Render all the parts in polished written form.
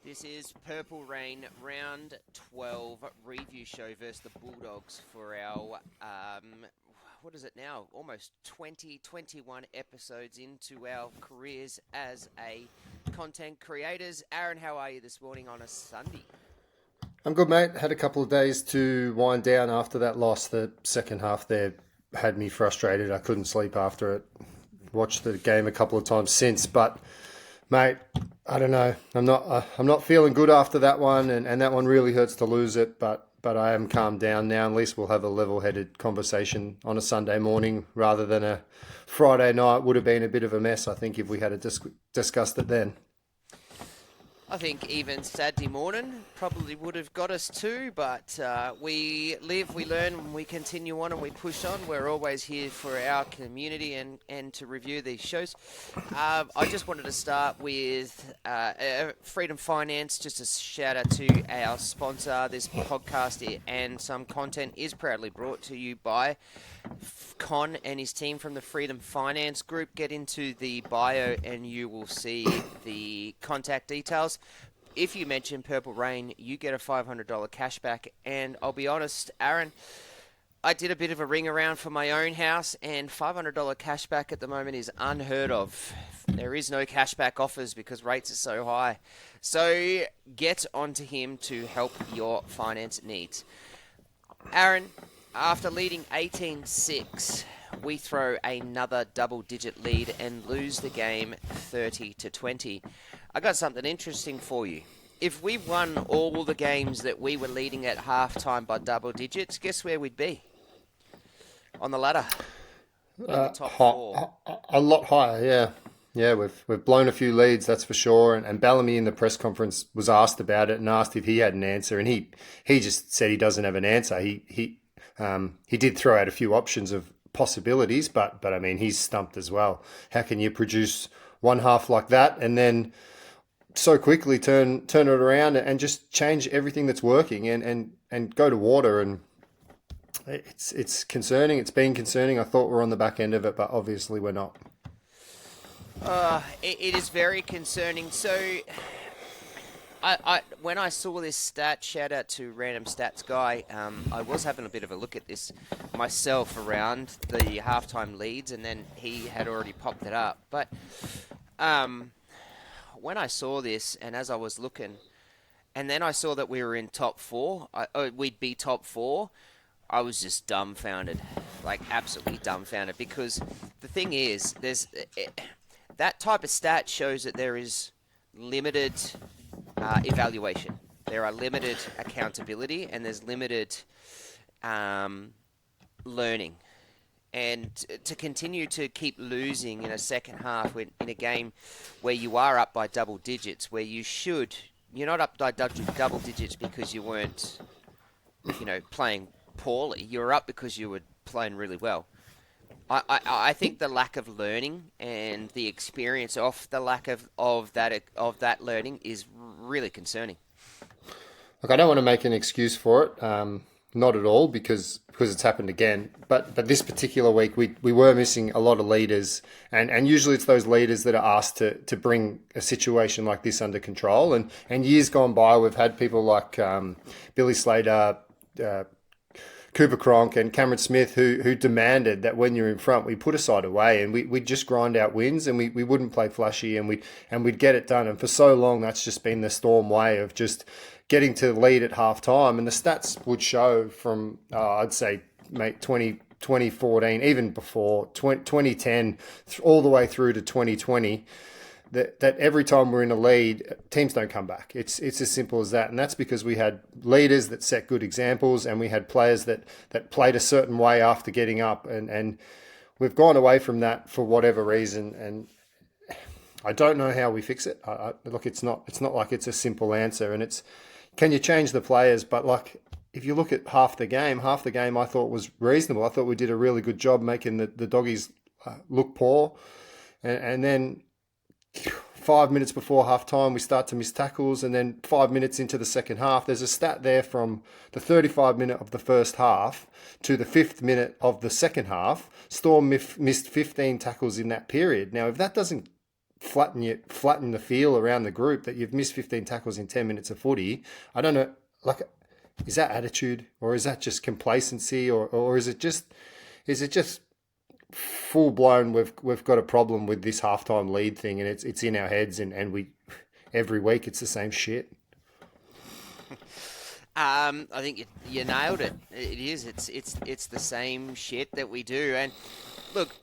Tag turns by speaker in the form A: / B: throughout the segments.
A: This is Purple Rain Round 12 review show versus the Bulldogs for our, what is it now? Almost 21 episodes into our careers as a content creators. Aaron, how are you this morning on a Sunday?
B: I'm good, mate. Had a couple of days to wind down after that loss. The second half there had me frustrated. I couldn't sleep after it. Watched the game a couple of times since, but mate, I don't know. I'm not feeling good after that one, and that one really hurts to lose it. But I am calmed down now. At least we'll have a level-headed conversation on a Sunday morning rather than a Friday night. Would have been a bit of a mess, I think, if we had discussed it then.
A: I think even Saturday morning probably would have got us too, but we live, we learn, and we continue on and we push on. We're always here for our community and to review these shows. I just wanted to start with Freedom Finance, just a shout out to our sponsor. This podcast and some content is proudly brought to you by Con and his team from the Freedom Finance Group. Get into the bio and you will see the contact details. If you mention Purple Rain, you get a $500 cashback. And I'll be honest, Aaron, I did a bit of a ring around for my own house, and $500 cashback at the moment is unheard of. There is no cashback offers because rates are so high. So get onto him to help your finance needs. Aaron, after leading 18-6, we throw another double-digit lead and lose the game 30-20. I got something interesting for you. If we won all the games that we were leading at halftime by double digits, guess where we'd be? On the ladder. In the top four.
B: A lot higher, yeah. Yeah, we've blown a few leads, that's for sure. And Bellamy in the press conference was asked about it and asked if he had an answer, and he just said he doesn't have an answer. He did throw out a few options of possibilities, but I mean, he's stumped as well. How can you produce one half like that and then so quickly turn it around and just change everything that's working and go to water? And it's concerning. It's been concerning. I thought we're on the back end of it, but obviously we're not.
A: It is very concerning. So when I saw this stat, shout out to Random Stats Guy, I was having a bit of a look at this myself around the halftime leads, and then he had already popped it up. But when I saw this, and as I was looking, and then I saw that we were in top four, we'd be top four, I was just dumbfounded, like absolutely dumbfounded, because the thing is, that type of stat shows that there is limited evaluation. There are limited accountability, and there's limited learning. And to continue to keep losing in a second half in a game where you are up by double digits, where you're not up by double digits because you weren't, playing poorly. You're up because you were playing really well. I think the lack of learning and the experience of the lack of that learning is really concerning.
B: Look, I don't want to make an excuse for it, not at all, because it's happened again. But this particular week, we were missing a lot of leaders, and usually it's those leaders that are asked to bring a situation like this under control. And years gone by, we've had people like Billy Slater, Cooper Cronk and Cameron Smith who demanded that when you're in front, we put a side away and we'd just grind out wins, and we wouldn't play flashy, and we'd get it done. And for so long, that's just been the Storm way of just getting to the lead at half time. And the stats would show from, I'd say, mate, 2014, even before, 2010, all the way through to 2020, that every time we're in a lead, teams don't come back. It's as simple as that. And that's because we had leaders that set good examples, and we had players that played a certain way after getting up. And we've gone away from that for whatever reason. And I don't know how we fix it. Look, it's not like it's a simple answer. And it's, can you change the players? But like, if you look at half the game I thought was reasonable. I thought we did a really good job making the doggies look poor. And then 5 minutes before half time, we start to miss tackles, and then 5 minutes into the second half, there's a stat there from the 35 minute of the first half to the 5th minute of the second half. Storm missed 15 tackles in that period. Now, if that doesn't flatten the feel around the group that you've missed 15 tackles in 10 minutes of footy. I don't know, like, is that attitude or is that just complacency or is it just full blown? We've got a problem with this halftime lead thing and it's in our heads and we every week it's the same shit.
A: I think you nailed it. It is. It's the same shit that we do. And look,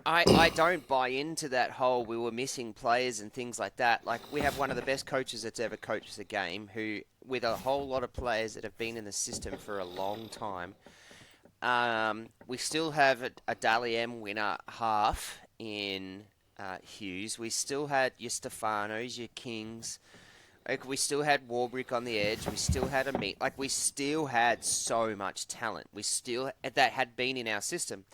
A: I don't buy into that whole we were missing players and things like that. Like, we have one of the best coaches that's ever coached the game, who, with a whole lot of players that have been in the system for a long time. We still have a Dally M winner half in Hughes. We still had your Stefanos, your Kings. Like, we still had Warbrick on the edge. We still had a meat. Like, we still had so much talent. We still that had been in our system.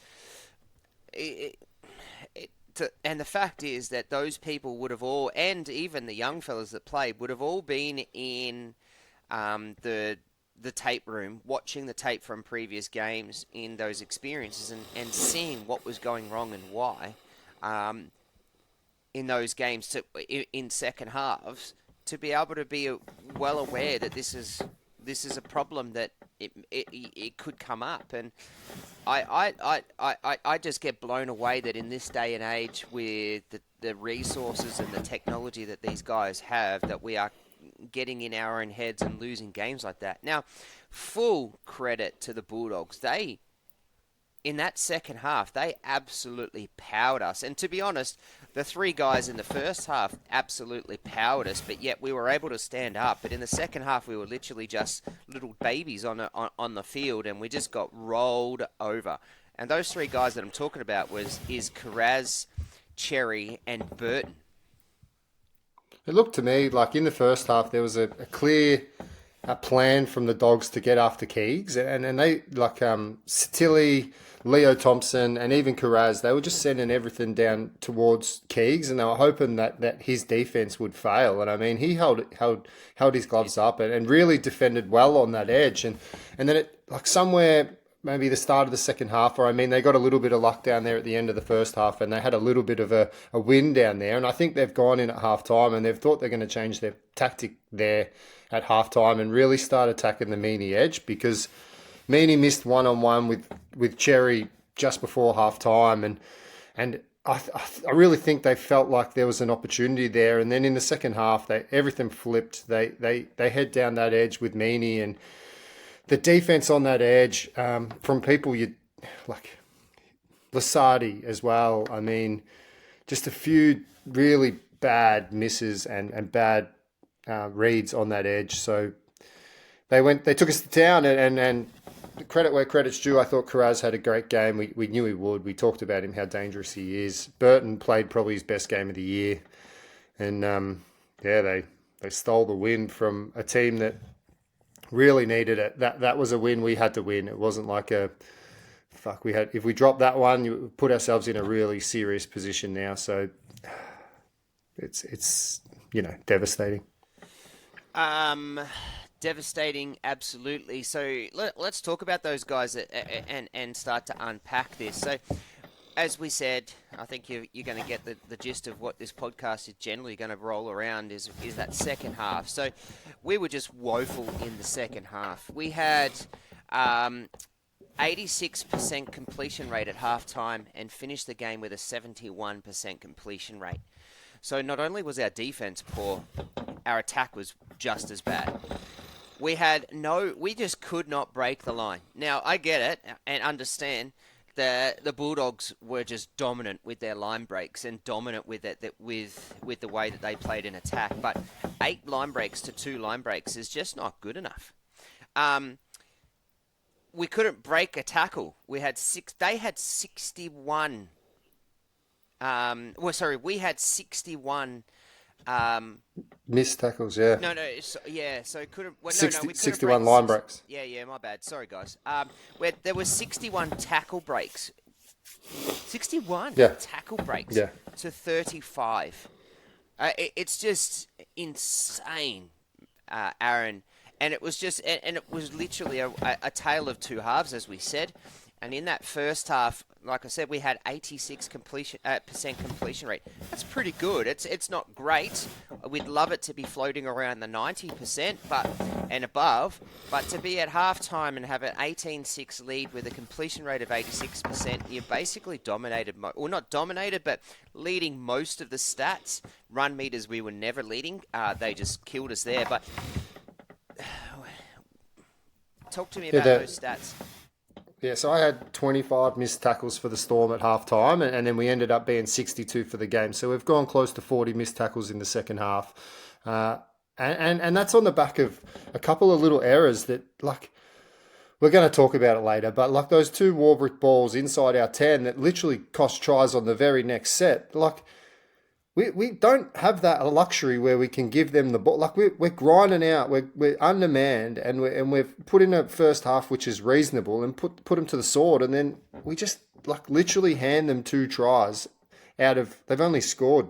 A: And the fact is that those people would have all, and even the young fellas that played, would have all been in the tape room, watching the tape from previous games in those experiences and seeing what was going wrong and why in those games in second halves, to be able to be well aware that this is a problem that it could come up. And I just get blown away that in this day and age, with the resources and the technology that these guys have, that we are getting in our own heads and losing games like that. Now, full credit to the Bulldogs. In that second half, they absolutely powered us. And to be honest, the three guys in the first half absolutely powered us, but yet we were able to stand up. But in the second half, we were literally just little babies on the field, and we just got rolled over. And those three guys that I'm talking about is Carraz, Cherry, and Burton.
B: It looked to me like in the first half there was a clear plan from the Dogs to get after Keegs, and they, like, Tilly, Leo Thompson, and even Carraz, they were just sending everything down towards Keegs, and they were hoping that his defense would fail. And I mean, he held his gloves up and really defended well on that edge. And then it, like, somewhere maybe the start of the second half, or I mean, they got a little bit of luck down there at the end of the first half, and they had a little bit of a win down there. And I think they've gone in at half time and they've thought they're going to change their tactic there at half time and really start attacking the Meaney edge, because Meaney missed one-on-one with Cherry just before half time, and I really think they felt like there was an opportunity there. And then in the second half, everything flipped. They head down that edge with Meaney, and the defense on that edge, from people like Lasardi as well. I mean, just a few really bad misses and bad reads on that edge. So they took us to town, and credit where credit's due. I thought Carraz had a great game. We knew he would. We talked about him, how dangerous he is. Burton played probably his best game of the year, and they stole the win from a team that really needed it. That was a win we had to win. It wasn't like if we dropped that one, you put ourselves in a really serious position now. So it's devastating.
A: Devastating, absolutely. So let's talk about those guys and start to unpack this. So, as we said, I think you're going to get the gist of what this podcast is generally going to roll around is that second half. So we were just woeful in the second half. We had 86% completion rate at halftime and finished the game with a 71% completion rate. So not only was our defense poor, our attack was just as bad. We just could not break the line. Now, I get it and understand that the Bulldogs were just dominant with their line breaks and dominant with it, with the way that they played in attack. But 8 line breaks to 2 line breaks is just not good enough. We couldn't break a tackle. We had they had 61. We had 61.
B: Missed tackles, yeah.
A: No, so couldn't. Well,
B: 60,
A: we couldn't
B: 61 line breaks.
A: Yeah, my bad. Sorry, guys. There was 61 tackle breaks. 61 tackle breaks to 35. It's just insane, Aaron. And it was just, and it was literally a tale of two halves, as we said. And in that first half, like I said, we had 86% completion rate. That's pretty good. It's not great. We'd love it to be floating around the 90% and above. But to be at halftime and have an 18-6 lead with a completion rate of 86%, you're basically dominated. Well, not dominated, but leading most of the stats. Run meters, we were never leading. They just killed us there. But talk to me about those stats.
B: Yeah, so I had 25 missed tackles for the Storm at half-time, and then we ended up being 62 for the game. So we've gone close to 40 missed tackles in the second half. And that's on the back of a couple of little errors that, like, we're going to talk about it later, but like those 2 Warbrick balls inside our 10 that literally cost tries on the very next set, like, we don't have that luxury where we can give them the ball. Like we're grinding out, we're undermanned, and we've put in a first half which is reasonable, and put them to the sword, and then we just like literally hand them 2 tries out of. They've only scored.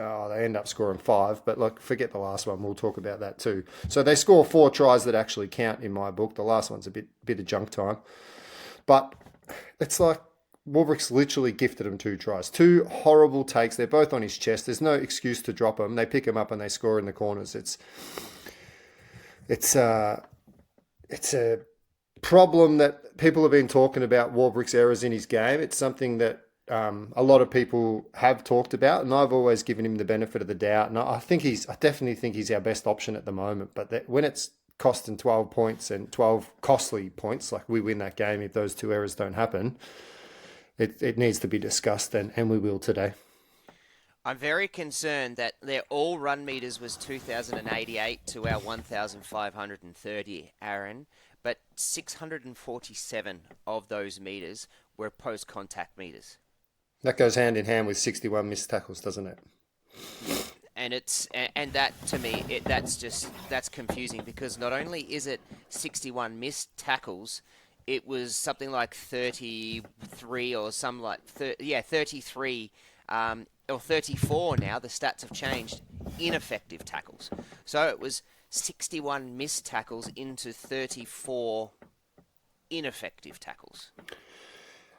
B: Oh, they end up scoring 5, but like forget the last one. We'll talk about that too. So they score 4 tries that actually count in my book. The last one's a bit of junk time, but it's like. Warbrick's literally gifted him 2 tries. 2 horrible takes. They're both on his chest. There's no excuse to drop them. They pick him up and they score in the corners. It's a problem that people have been talking about. Warbrick's errors in his game. It's something that a lot of people have talked about, and I've always given him the benefit of the doubt. And I definitely think he's our best option at the moment. But when it's costing 12 points and 12 costly points, like we win that game if those 2 errors don't happen. It needs to be discussed, and we will today.
A: I'm very concerned that their all run meters was 2,088 to our 1,530, Aaron, but 647 of those meters were post-contact meters.
B: That goes hand in hand with 61 missed tackles, doesn't it?
A: And that to me, that's confusing, because not only is it 61 missed tackles, it was something like 33 or 33 or 34 now. The stats have changed. Ineffective tackles. So it was 61 missed tackles into 34 ineffective tackles.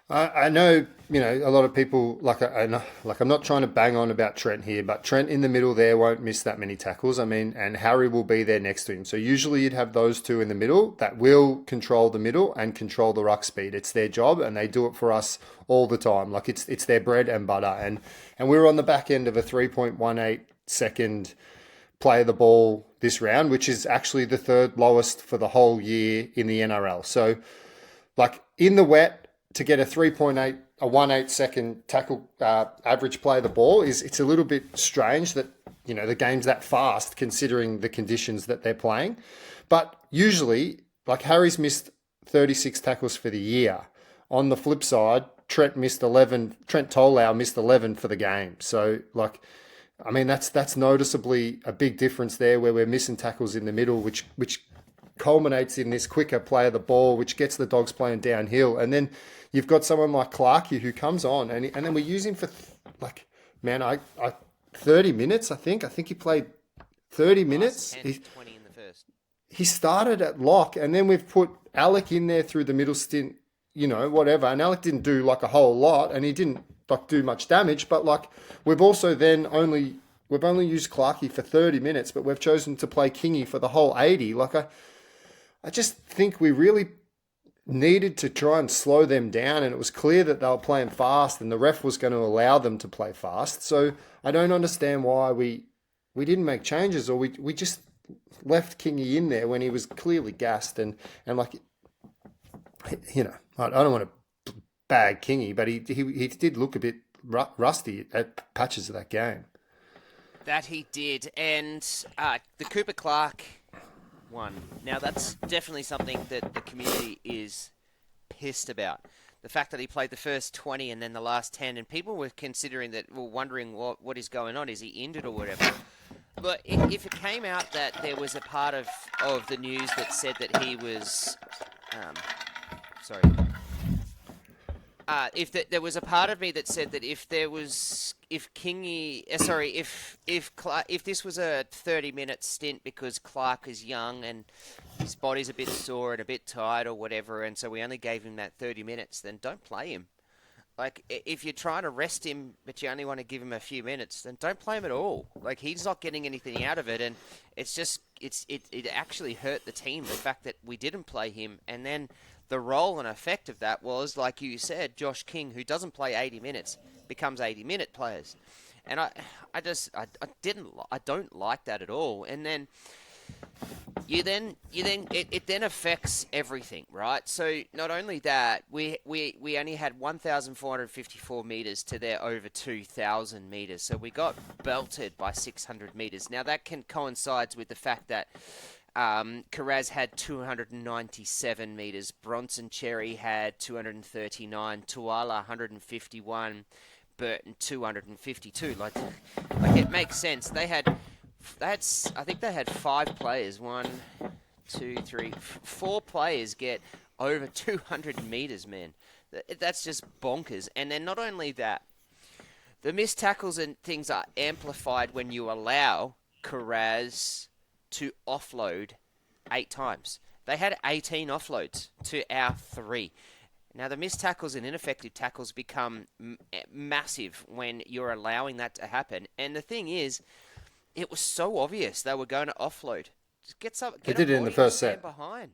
B: I know, a lot of people, I'm not trying to bang on about Trent here, but Trent in the middle there won't miss that many tackles. I mean, and Harry will be there next to him. So usually you'd have those 2 in the middle that will control the middle and control the ruck speed. It's their job, and they do it for us all the time. Like it's their bread and butter. And we were on the back end of a 3.18 second play of the ball this round, which is actually the 3rd lowest for the whole year in the NRL. So like in the wet, to get a 3.18 second tackle average play of the ball it's a little bit strange that the game's that fast considering the conditions that they're playing. But usually, like Harry's missed 36 tackles for the year. On the flip side, Trent Tolau missed 11 for the game. So like, I mean that's noticeably a big difference there, where we're missing tackles in the middle, which culminates in this quicker play of the ball, which gets the Dogs playing downhill. And then you've got someone like Clarkey who comes on, and then we use him for 30 minutes. I think he played 30 minutes.
A: 10, 20 in the first.
B: He started at lock, and then we've put Alec in there through the middle stint, whatever. And Alec didn't do like a whole lot, and he didn't like do much damage. But like we've also then only used Clarkey for 30 minutes, but we've chosen to play Kingy for the whole 80. Like I just think we really needed to try and slow them down, and it was clear that they were playing fast, and the ref was going to allow them to play fast. So I don't understand why we didn't make changes, or we just left Kingy in there when he was clearly gassed, and like, I don't want to bag Kingy, but he did look a bit rusty at patches of that game.
A: That he did, and the Cooper Clark one. Now, that's definitely something that the community is pissed about. The fact that he played the first 20 and then the last 10, and people were wondering what is going on. Is he injured or whatever? But if it came out that there was a part of the news that said that he was... There was a part of me that said that if this was a 30-minute stint because Clark is young and his body's a bit sore and a bit tired or whatever, and so we only gave him that 30 minutes, then don't play him. Like, if you're trying to rest him, but you only want to give him a few minutes, then don't play him at all. Like, he's not getting anything out of it, and it actually hurt the team, the fact that we didn't play him, and then the role and effect of that was, like you said, Josh King, who doesn't play 80 minutes, becomes 80-minute players, and I don't like that at all, and then. It then affects everything, right? So not only that, we only had 1,454 meters to their over 2,000 meters, so we got belted by 600 meters. Now that can coincides with the fact that Carraz had 297 meters, Bronson Cherry had 239, Tuala 151, Burton 252. Like it makes sense. I think they had 5 players. 1, 2, 3, 4 players get over 200 meters, man. That's just bonkers. And then not only that, the missed tackles and things are amplified when you allow Carraz to offload 8 times. They had 18 offloads to our 3. Now, the missed tackles and ineffective tackles become massive when you're allowing that to happen. And the thing is, it was so obvious they were going to offload. Just get some.
B: They did it in the first set.
A: Behind.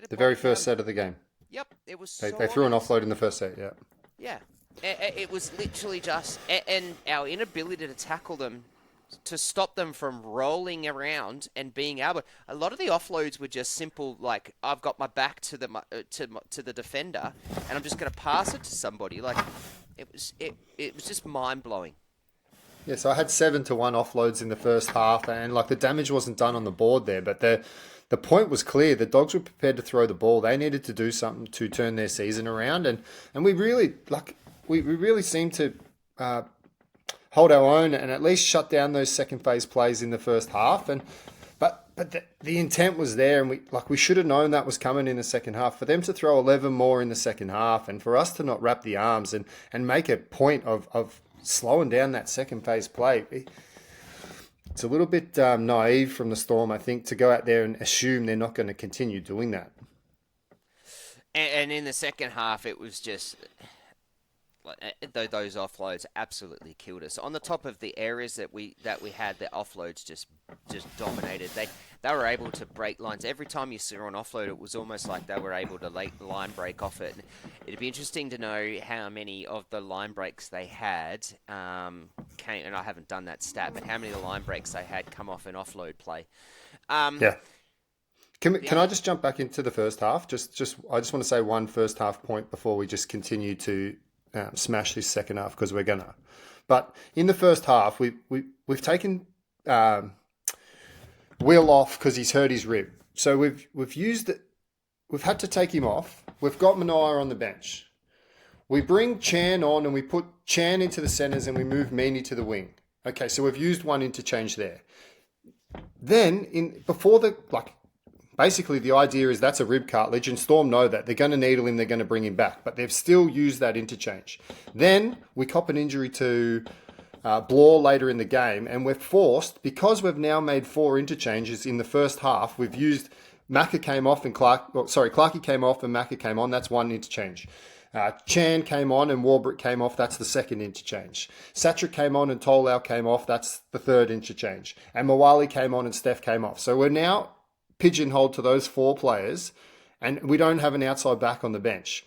B: The very first set of the game.
A: Yep, it was.
B: They threw an offload in the first set. Yeah.
A: Yeah, it was literally just, and our inability to tackle them, to stop them from rolling around and being able. A lot of the offloads were just simple, like I've got my back to the defender, and I'm just going to pass it to somebody. Like it was just mind blowing.
B: Yeah, so I had 7-1 offloads in the first half, and like the damage wasn't done on the board there, but the point was clear. The Dogs were prepared to throw the ball. They needed to do something to turn their season around, and we really we really seemed to hold our own and at least shut down those second phase plays in the first half. But the intent was there, and we should have known that was coming in the second half. For them to throw 11 more in the second half, and for us to not wrap the arms and make a point of slowing down that second phase play. It's a little bit naive from the Storm, I think, to go out there and assume they're not going to continue doing that.
A: And in the second half, it was just those offloads absolutely killed us. On the top of the areas that we had, the offloads just dominated. They were able to break lines. Every time you saw an offload, it was almost like they were able to line break off it. It'd be interesting to know how many of the line breaks they had and I haven't done that stat, but how many of the line breaks they had come off an offload play.
B: Yeah. Can I just jump back into the first half? I just want to say one first half point before we just continue to smash this second half, because we're gonna. But in the first half, we've taken Will off because he's hurt his rib. So we've used it. We've had to take him off. We've got Mania on the bench. We bring Chan on and we put Chan into the centres and we move Meany to the wing. Okay, so we've used one interchange there. Then basically the idea is that's a rib cartilage, and Storm know that. They're going to needle him, they're going to bring him back, but they've still used that interchange. Then we cop an injury to Blore later in the game, and we're forced, because we've now made 4 interchanges in the first half, we've used Macca came off and Clarkey came off and Macca came on, that's one interchange. Chan came on and Warbrick came off, that's the second interchange. Satrick came on and Tolau came off, that's the third interchange. And Mawali came on and Steph came off. So we're now pigeonholed to those 4 players, and we don't have an outside back on the bench.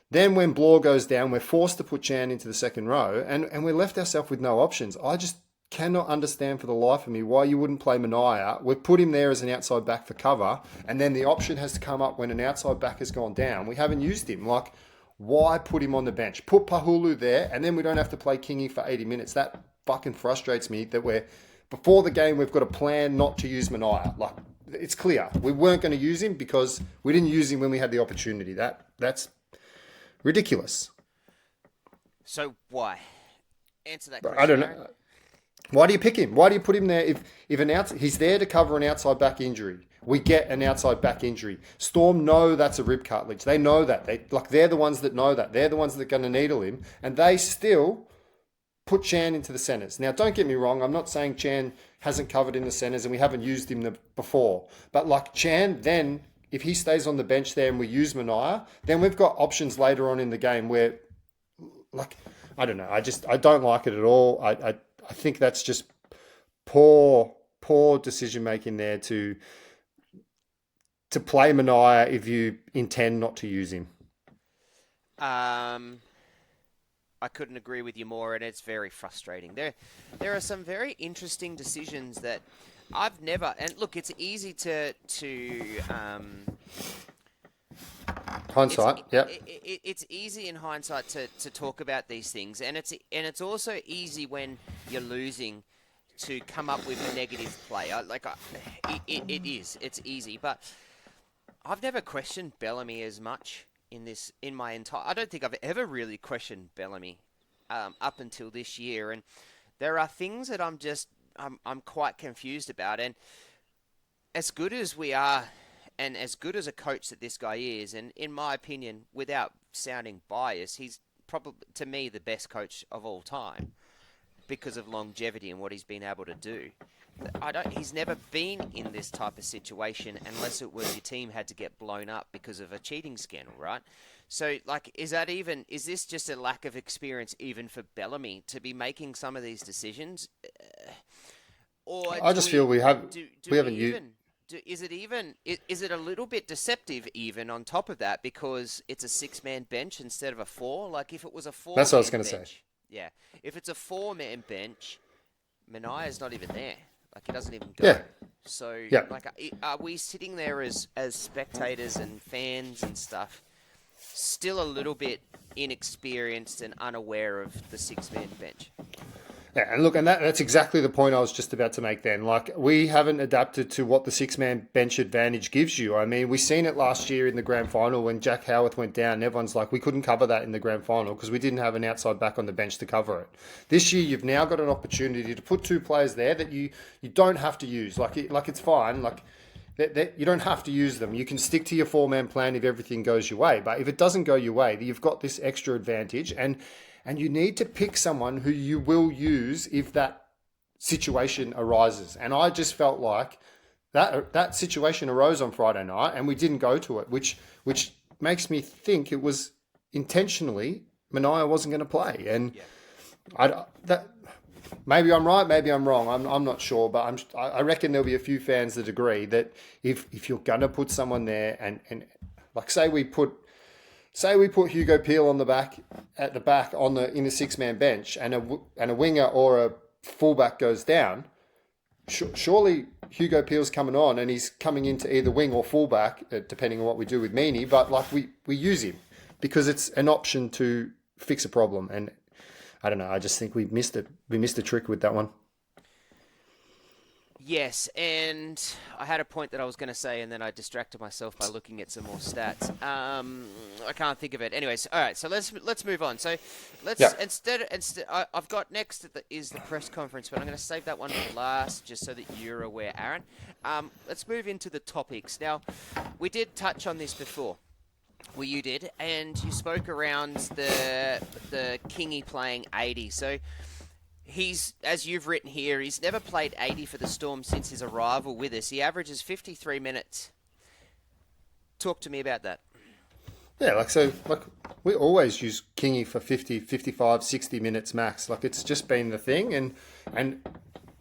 B: Then when Blore goes down, we're forced to put Chan into the second row, and we're left ourselves with no options. I just cannot understand for the life of me why you wouldn't play Mania. We've put him there as an outside back for cover, and then the option has to come up when an outside back has gone down. We haven't used him. Like, why put him on the bench? Put Pahulu there, and then we don't have to play Kingy for 80 minutes. That fucking frustrates me that before the game, we've got a plan not to use Mania. Like, it's clear. We weren't going to use him because we didn't use him when we had the opportunity. That's ridiculous.
A: So why? Answer that question.
B: I don't know. Why do you pick him? Why do you put him there if he's there to cover an outside back injury? We get an outside back injury. Storm know that's a rib cartilage. They know that. They're the ones that know that. They're the ones that are going to needle him, and they still put Chan into the centres. Now, don't get me wrong. I'm not saying Chan hasn't covered in the centres and we haven't used him before. But like Chan, then if he stays on the bench there and we use Mania, then we've got options later on in the game where, like, I don't know. I don't like it at all. I think that's just poor decision making there to play Mania if you intend not to use him.
A: I couldn't agree with you more, and it's very frustrating. There are some very interesting decisions that I've never. And look, it's easy to
B: hindsight.
A: It's easy in hindsight to talk about these things, and it's also easy when you're losing to come up with a negative play. It's easy, but I've never questioned Bellamy as much in my entire. I don't think I've ever really questioned Bellamy up until this year, and there are things that I'm quite confused about. And as good as we are, and as good as a coach that this guy is, and in my opinion, without sounding biased, he's probably to me the best coach of all time because of longevity and what he's been able to do. He's never been in this type of situation unless it was your team had to get blown up because of a cheating scandal, right? So, like, is this just a lack of experience even for Bellamy to be making some of these decisions? Or
B: I just feel we haven't used.
A: Is it a little bit deceptive even on top of that because it's a 6-man bench instead of a 4? Like, if it was a 4,
B: that's what I was going to say.
A: Yeah, if it's a 4-man bench, Mania's not even there. Like, he doesn't even go.
B: Yeah.
A: So,
B: yeah.
A: like, are we sitting there as spectators and fans and stuff, still a little bit inexperienced and unaware of the 6-man bench?
B: Yeah, and look, and that's exactly the point I was just about to make then. Like, we haven't adapted to what the 6-man bench advantage gives you. I mean, we seen it last year in the grand final when Jack Howarth went down. Everyone's like, we couldn't cover that in the grand final because we didn't have an outside back on the bench to cover it. This year, you've now got an opportunity to put 2 players there that you don't have to use. Like it's fine. Like, you don't have to use them. You can stick to your 4-man plan if everything goes your way. But if it doesn't go your way, you've got this extra advantage. And you need to pick someone who you will use if that situation arises. And I just felt like that situation arose on Friday night and we didn't go to it, which makes me think it was intentionally Mania wasn't going to play. And maybe I'm right, maybe I'm wrong. I'm not sure, but I reckon there'll be a few fans that agree that if you're going to put someone there and like say we put Hugo Peel in the 6-man bench and a winger or a fullback goes down, surely Hugo Peel's coming on and he's coming into either wing or fullback, depending on what we do with Meaney. But like we use him because it's an option to fix a problem. And I don't know. I just think we missed it. We missed a trick with that one.
A: Yes, and I had a point that I was going to say, and then I distracted myself by looking at some more stats. I can't think of it. Anyways, all right. So let's move on. So instead, I've got next is the press conference, but I'm going to save that one for last, just so that you're aware, Aaron. Let's move into the topics now. We did touch on this before. Well, you did, and you spoke around the Kingy playing 80. So. He's, as you've written here, he's never played 80 for the Storm since his arrival with us. He averages 53 minutes. Talk to me about that.
B: Yeah, we always use Kingy for 50, 55, 60 minutes max. Like, it's just been the thing. And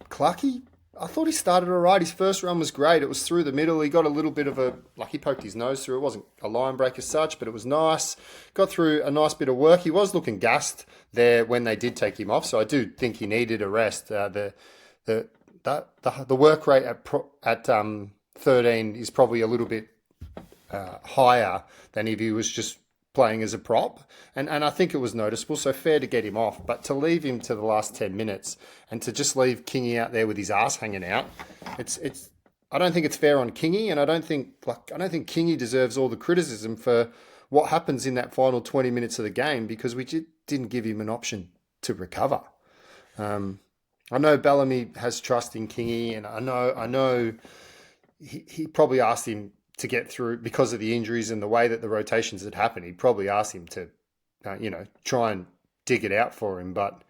B: Clarkey, I thought he started all right. His first run was great. It was through the middle. He got a little bit of he poked his nose through. It wasn't a line break as such, but it was nice. Got through a nice bit of work. He was looking gassed there when they did take him off, so I do think he needed a rest. The work rate at 13 is probably a little bit higher than if he was just playing as a prop, and I think it was noticeable, so fair to get him off, but to leave him to the last 10 minutes and to just leave Kingy out there with his ass hanging out, it's I don't think it's fair on Kingy, and I don't think Kingy deserves all the criticism for what happens in that final 20 minutes of the game because we didn't give him an option to recover. I know Bellamy has trust in Kingy, and I know he probably asked him to get through because of the injuries and the way that the rotations had happened. He probably asked him to, try and dig it out for him. But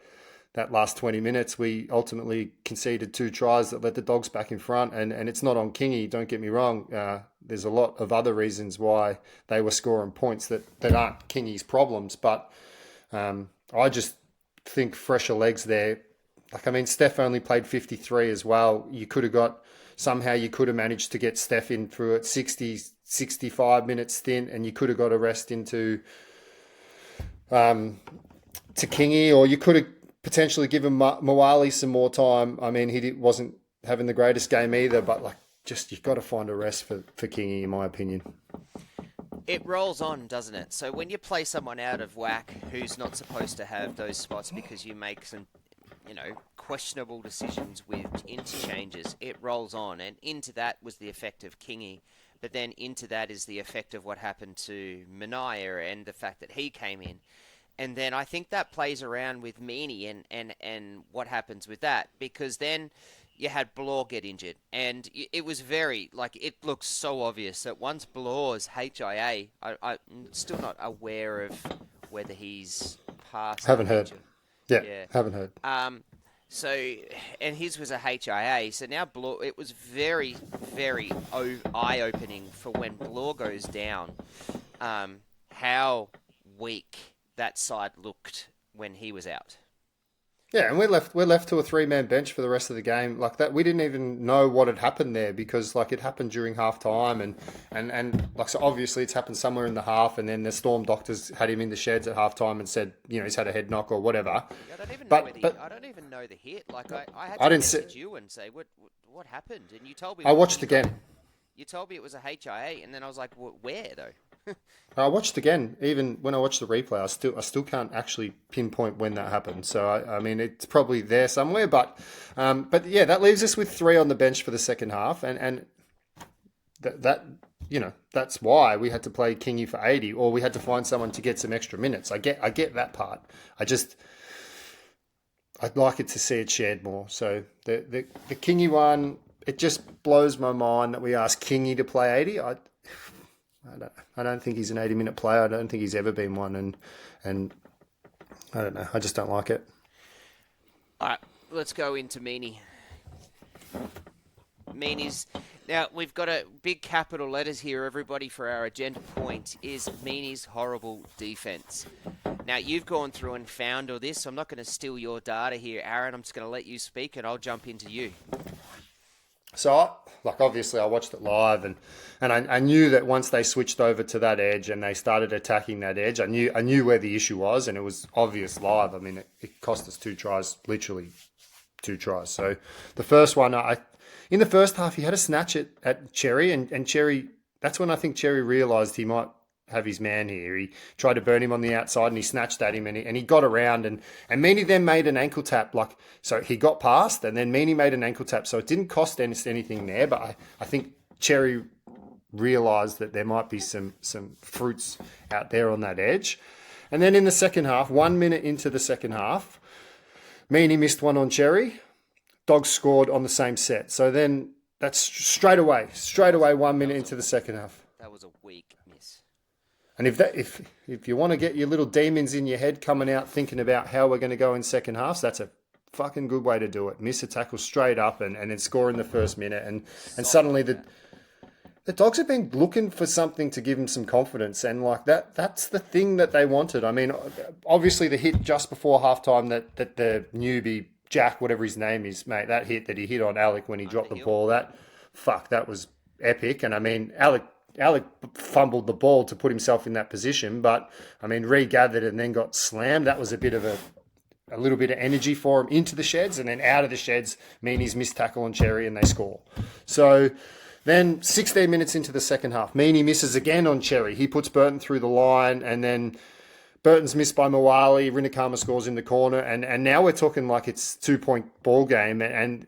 B: that last 20 minutes, we ultimately conceded 2 tries that let the Dogs back in front. And it's not on Kingy, don't get me wrong. There's a lot of other reasons why they were scoring points that aren't Kingy's problems. But I just think fresher legs there. Like, I mean, Steph only played 53 as well. You could have managed to get Steph in through at 60, 65 minutes stint, and you could have got a rest into to Kingy, or you could have potentially given Mawali some more time. I mean, wasn't having the greatest game either, but you've got to find a rest for Kingy, in my opinion.
A: It rolls on, doesn't it? So when you play someone out of whack who's not supposed to have those spots because you make some, questionable decisions with interchanges, it rolls on. And into that was the effect of Kingy. But then into that is the effect of what happened to Mania and the fact that he came in. And then I think that plays around with Meany and what happens with that. Because then you had Blore get injured. And it was it looks so obvious that once Blore's HIA, I'm still not aware of whether he's passed.
B: Haven't heard. Yeah, haven't heard.
A: So, and his was a HIA. So now Blore, it was very, very eye-opening for when Blore goes down, how weak that side looked when he was out.
B: Yeah, and we're left to a 3-man bench for the rest of the game. Like that, we didn't even know what had happened there because it happened during half time and so obviously it's happened somewhere in the half, and then the Storm doctors had him in the sheds at half time and said, he's had a head knock or whatever.
A: I don't even know the hit. I had to message you and say what happened, and you told me.
B: I watched again.
A: You told me it was a HIA, and then I was like, where though?
B: I watched again. Even when I watched the replay, I still can't actually pinpoint when that happened. So I mean, it's probably there somewhere. But yeah, that leaves us with 3 on the bench for the second half, and that's why we had to play Kingy for 80, or we had to find someone to get some extra minutes. I get that part. I'd like it to see it shared more. So the Kingy one, it just blows my mind that we asked Kingy to play 80. I don't think he's an 80-minute player. I don't think he's ever been one, and I don't know. I just don't like it.
A: All right, let's go into Meany. Meany's now we've got a big capital letters here, everybody, for our agenda point is Meany's horrible defense. Now you've gone through and found all this, so I'm not going to steal your data here, Aaron. I'm just going to let you speak, and I'll jump into you.
B: So, obviously I watched it live and I knew that once they switched over to that edge and they started attacking that edge, I knew where the issue was, and it was obvious live. I mean, it cost us 2 tries, literally 2 tries. So the first one, in the first half, he had a snatch at Cherry, and Cherry, that's when I think Cherry realised he might have his man here. He tried to burn him on the outside and he snatched at him and he got around and Meany then made an ankle tap. So he got past and then Meany made an ankle tap. So it didn't cost anything there, but I think Cherry realised that there might be some fruits out there on that edge. And then in the second half, 1 minute into the second half, Meany missed one on Cherry. Dogs scored on the same set. So then that's straight away 1 minute into the second half.
A: That was a weak miss.
B: And if you want to get your little demons in your head coming out thinking about how we're going to go in second halves, that's a fucking good way to do it. Miss a tackle straight up and then score in the first minute. And suddenly the Dogs have been looking for something to give them some confidence. And that's the thing that they wanted. I mean, obviously the hit just before halftime that the newbie, Jack, whatever his name is, mate, that hit that he hit on Alec when he dropped the ball, that was epic. And I mean, Alec fumbled the ball to put himself in that position, but I mean, regathered and then got slammed. That was a bit of a little bit of energy for him into the sheds, and then out of the sheds, Meany's missed tackle on Cherry and they score. So then 16 minutes into the second half, Meany misses again on Cherry. He puts Burton through the line, and then Burton's missed by Mawali. Rinakama scores in the corner, and now we're talking like it's 2-point ball game, and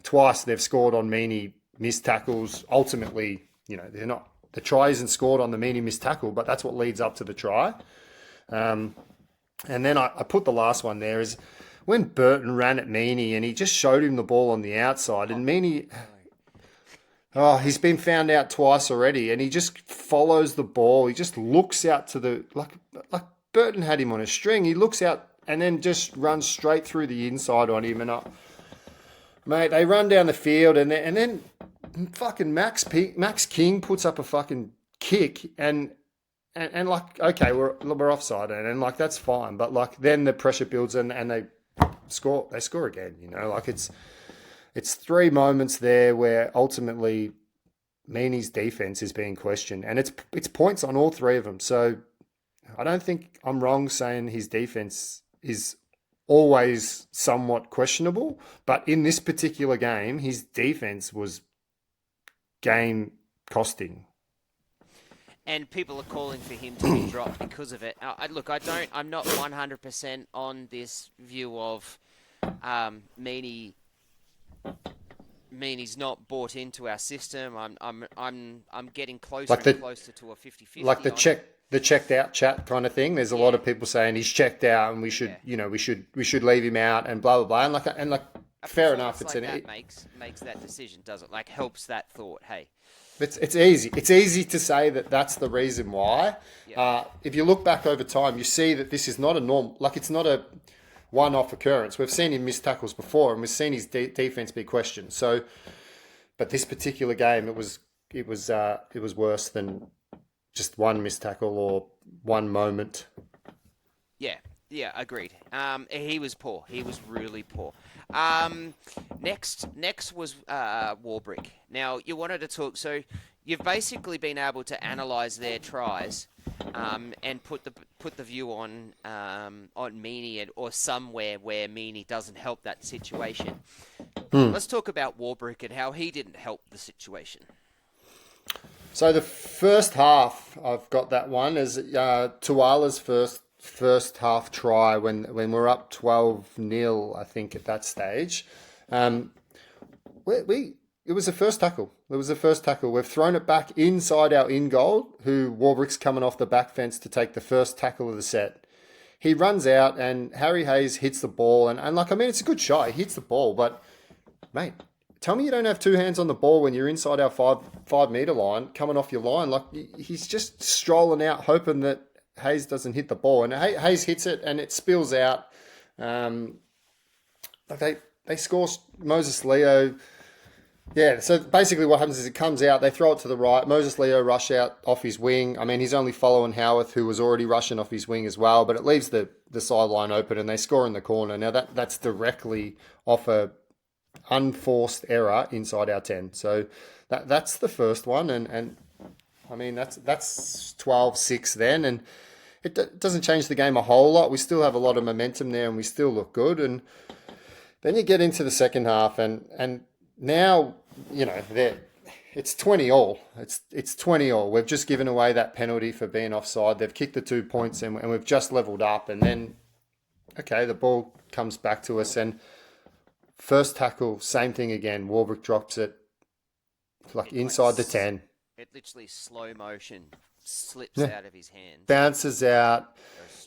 B: twice they've scored on Meany missed tackles. Ultimately, they're not. The try isn't scored on the Meany missed tackle, but that's what leads up to the try. And then I put the last one there is when Burton ran at Meaney and he just showed him the ball on the outside, and Meaney, he's been found out twice already, and he just follows the ball. He just looks out to the like Burton had him on a string. He looks out and then just runs straight through the inside on him, and mate, they run down the field, and then fucking Max King puts up a fucking kick, and like, okay, we're offside, and like that's fine, but like then the pressure builds, and they score again. You know, like it's three moments there where ultimately Meaney's defense is being questioned, and it's points on all three of them. So I don't think I'm wrong saying his defense is always somewhat questionable, but in this particular game, his defense was game costing.
A: And people are calling for him to be dropped because of it. I'm not 100% on this view of Meaney's not bought into our system. I'm getting closer and closer to a 50-50.
B: Like the checked out chat kind of thing. There's a lot of people saying he's checked out and we should we should leave him out and blah blah blah. And like fair enough.
A: It's like that makes that decision, does it? Like helps that thought. Hey.
B: It's easy. It's easy to say that that's the reason why. Yeah. If you look back over time, you see that this is not a normal. Like it's not a one-off occurrence. We've seen him miss tackles before, and we've seen his defense be questioned. So, but this particular game, it was worse than just one missed tackle or one moment.
A: Yeah, agreed. He was poor. He was really poor. Next was Warbrick. Now you wanted to talk. So you've basically been able to analyse their tries, and put the view on Meaney or somewhere where Meaney doesn't help that situation. Let's talk about Warbrick and how he didn't help the situation.
B: So the first half, I've got that one as Tuala's first half try when we're up 12-0, I think at that stage. It was the first tackle. We've thrown it back inside our in goal, who Warbrick's coming off the back fence to take the first tackle of the set. He runs out and Harry Hayes hits the ball, and like, I mean, it's a good shot. He hits the ball, but mate, tell me you don't have two hands on the ball when you're inside our 5 meter line, coming off your line. Like, he's just strolling out, hoping that Hayes doesn't hit the ball, and Hayes hits it, and it spills out. They score Moses Leo. Yeah, so basically what happens is it comes out, they throw it to the right, Moses Leo rush out off his wing. I mean, he's only following Howarth, who was already rushing off his wing as well, but it leaves the sideline open, and they score in the corner. Now that's directly off a unforced error inside our 10. So that's the first one, and I mean, that's 12-6 then, and it doesn't change the game a whole lot. We still have a lot of momentum there, and we still look good. And then you get into the second half, and now, you know, it's 20-all. It's 20-all. We've just given away that penalty for being offside. They've kicked the 2 points, and we've just leveled up. And then, okay, the ball comes back to us, and first tackle, same thing again. Warbrick drops it like inside the 10.
A: It literally slow motion slips out of his hand.
B: Bounces out.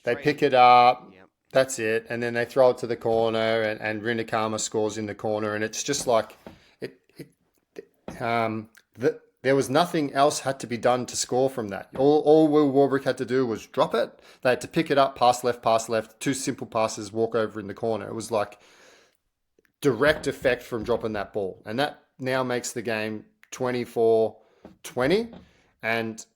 B: They pick it up. Yep. That's it. And then they throw it to the corner, and Rindakama scores in the corner. And it's just like there was nothing else had to be done to score from that. All Will Warbrick had to do was drop it. They had to pick it up, pass left, 2 simple passes, walk over in the corner. It was like direct effect from dropping that ball. And that now makes the game 24-20, and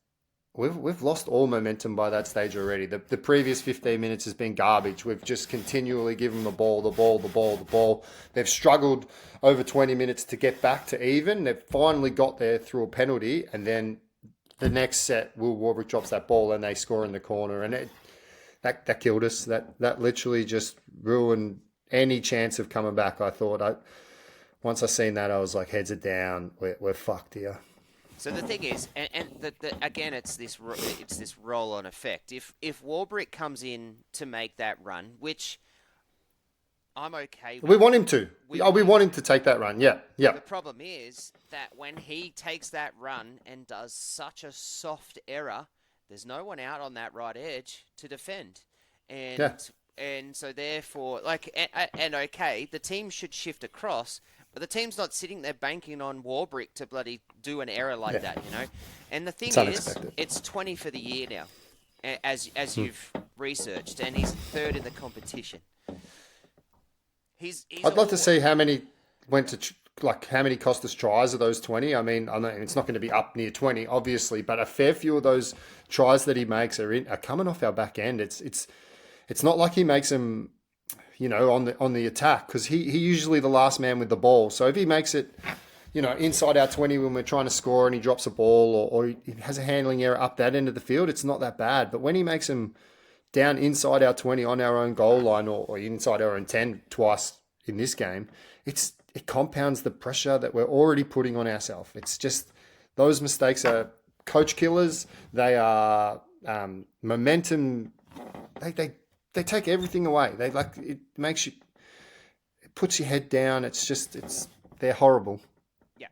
B: we've lost all momentum by that stage already. The previous 15 minutes has been garbage. We've just continually given the ball. They've struggled over 20 minutes to get back to even. They've finally got there through a penalty, and then the next set, Will Warbrick drops that ball and they score in the corner, and that killed us. That literally just ruined any chance of coming back. I thought once I seen that, I was like, heads are down. We're fucked here.
A: So the thing is, again, it's this roll-on effect. If Warbrick comes in to make that run, which I'm okay with.
B: We want him to. We want him to take that run. Yeah.
A: The problem is that when he takes that run and does such a soft error, there's no one out on that right edge to defend. And And so therefore, and okay, the team should shift across, but the team's not sitting there banking on Warbrick to bloody do an error like that, you know. And the thing
B: It's
A: is,
B: unexpected.
A: it's 20 for the year now, as you've researched, and he's third in the competition. He's
B: I'd love to see how many went to how many cost us tries of those 20. I mean, I know it's not going to be up near 20, obviously, but a fair few of those tries that he makes are coming off our back end. It's not like he makes them, on the attack, because he usually the last man with the ball. So if he makes it, inside our 20 when we're trying to score and he drops a ball or he has a handling error up that end of the field, it's not that bad. But when he makes them down inside our 20 on our own goal line or inside our own 10 twice in this game, it compounds the pressure that we're already putting on ourselves. It's just, those mistakes are coach killers. They are momentum. They take everything away. It makes you, it puts your head down. They're horrible.
A: Yeah.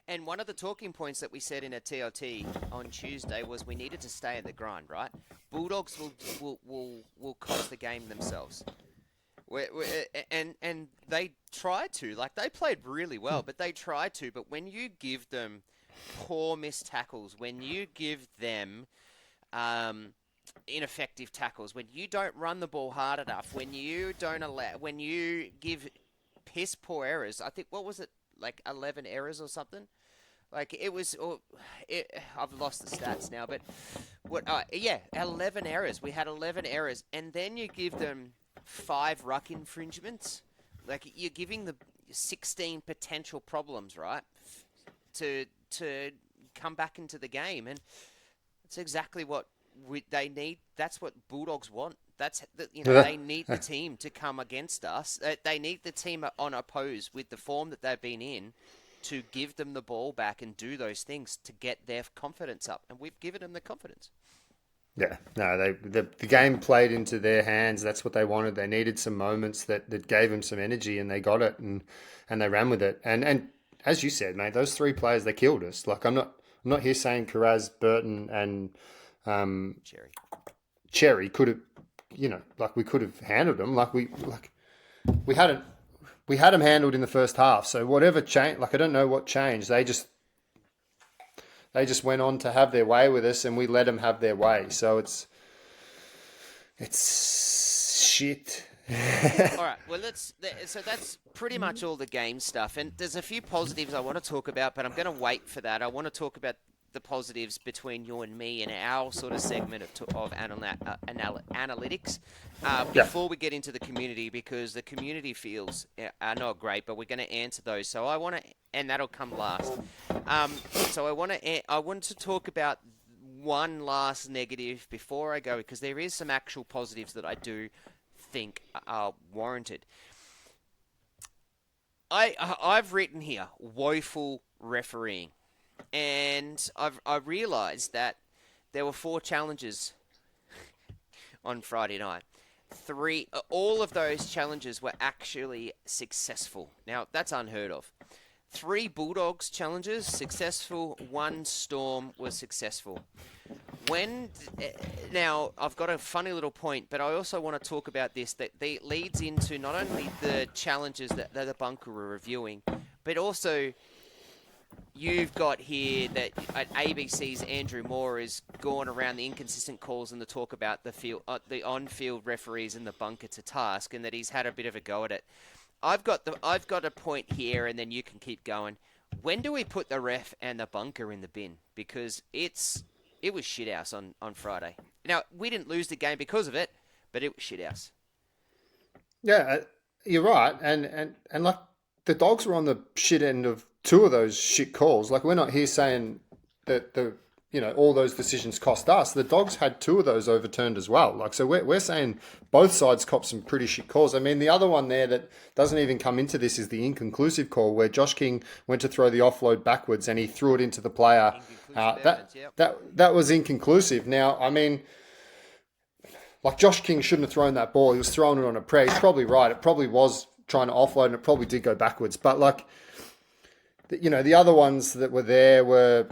A: And one of the talking points that we said in a TLT on Tuesday was we needed to stay in the grind, right? Bulldogs will cost the game themselves. And they tried to. They played really well, but they tried to. But when you give them poor missed tackles, when you give them ineffective tackles, when you don't run the ball hard enough, when you give piss poor errors, I think, what was it, 11 errors or something? I've lost the stats now, but 11 errors. We had 11 errors, and then you give them 5 ruck infringements. You're giving the 16 potential problems, right, to come back into the game, and it's exactly what they need. That's what Bulldogs want. They need the team to come against us. They need the team on oppose with the form that they've been in to give them the ball back and do those things to get their confidence up. And we've given them the confidence.
B: Yeah, no, the game played into their hands. That's what they wanted. They needed some moments that gave them some energy, and they got it, and they ran with it. And as you said, mate, those 3 players, they killed us. I'm not here saying Carraz, Burton, and Cherry could have, we could have handled them. We hadn't. We had them handled in the first half. So whatever changed, I don't know what changed. They just went on to have their way with us, and we let them have their way. So it's shit.
A: All right. Well, so that's pretty much all the game stuff. And there's a few positives I want to talk about, but I'm going to wait for that. I want to talk about the positives between you and me and our sort of segment of analytics before we get into the community, because the community feels are not great, but we're going to answer those. So I want to, and that'll come last. So I want to talk about one last negative before I go, because there is some actual positives that I do think are warranted. I've written here woeful refereeing. And I realised that there were 4 challenges on Friday night. All of those challenges were actually successful. Now, that's unheard of. 3 Bulldogs challenges successful, 1 Storm was successful. Now, I've got a funny little point, but I also want to talk about this, that leads into not only the challenges that the bunker were reviewing, but also you've got here that at ABC's Andrew Moore is going around the inconsistent calls and the talk about the on-field referees and the bunker to task, and that he's had a bit of a go at it. I've got a point here, and then you can keep going. When do we put the ref and the bunker in the bin? Because it was shithouse on Friday. Now, we didn't lose the game because of it, but it was shithouse.
B: Yeah, you're right, and the Dogs were on the shit end of 2 of those shit calls. We're not here saying that all those decisions cost us. The Dogs had 2 of those overturned as well. So we're saying both sides copped some pretty shit calls. I mean, the other one there that doesn't even come into this is the inconclusive call where Josh King went to throw the offload backwards and he threw it into the player. That was inconclusive. Now, I mean, Josh King shouldn't have thrown that ball. He was throwing it on a prayer. He's probably right. It probably was trying to offload and it probably did go backwards. But the other ones that were there were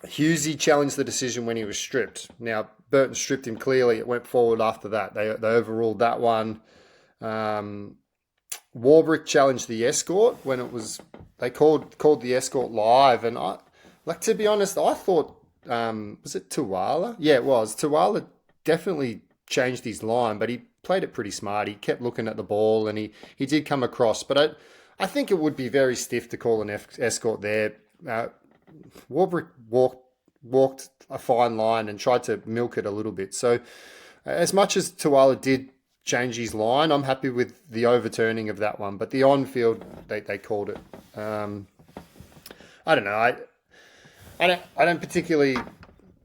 B: Hughesy challenged the decision when he was stripped. Now, Burton stripped him clearly. It went forward after that. They overruled that one. Warbrick challenged the escort when it was... They called the escort live. And, to be honest, I thought... was it Tuwala? Yeah, it was. Tuwala definitely changed his line, but he played it pretty smart. He kept looking at the ball, and he did come across. But I think it would be very stiff to call an escort there. Warbrick walked a fine line and tried to milk it a little bit. So as much as Tuwala did change his line, I'm happy with the overturning of that one. But the on-field, they called it. I don't know. I don't particularly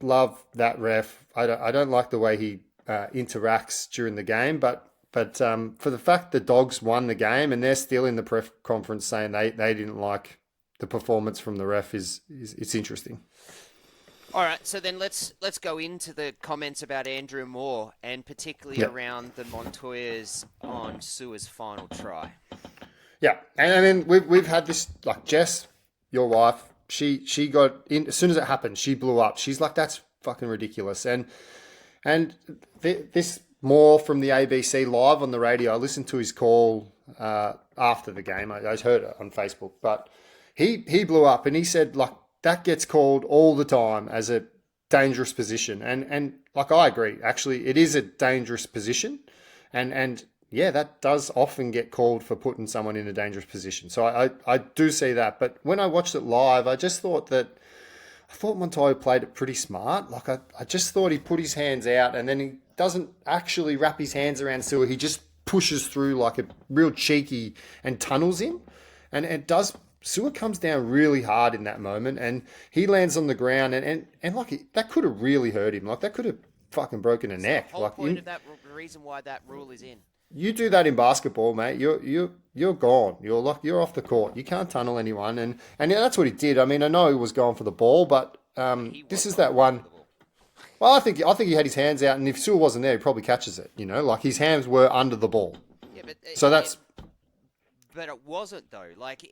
B: love that ref. I don't like the way he interacts during the game. But for the fact the Dogs won the game and they're still in the press conference saying they didn't like the performance from the ref it's interesting.
A: All right, so then let's go into the comments about Andrew Moore and particularly around the Montoya's on Sua's final try.
B: Yeah, and then we've had this, like Jess, your wife, she got in as soon as it happened, she blew up. She's like, that's fucking ridiculous. And this Moore from the ABC live on the radio, I listened to his call after the game. I heard it on Facebook, but he blew up and he said, like, that gets called all the time as a dangerous position. And like, I agree, actually, it is a dangerous position. And yeah, that does often get called for putting someone in a dangerous position. So I do see that. But when I watched it live, I thought Montoya played it pretty smart. Like, I just thought he put his hands out and then he doesn't actually wrap his hands around Sua. He just pushes through like a real cheeky and tunnels him. And it does... Sua comes down really hard in that moment and he lands on the ground and like that could have really hurt him. Like that could have fucking broken a neck.
A: The whole point of that, the reason why that rule is in.
B: You do that in basketball, mate. You're gone. You're off the court. You can't tunnel anyone, and yeah, that's what he did. I mean, I know he was going for the ball, but this is that one. Well, I think he had his hands out, and if Sua wasn't there, he probably catches it. You know, like his hands were under the ball.
A: Yeah, but
B: so that's.
A: But it wasn't though. Like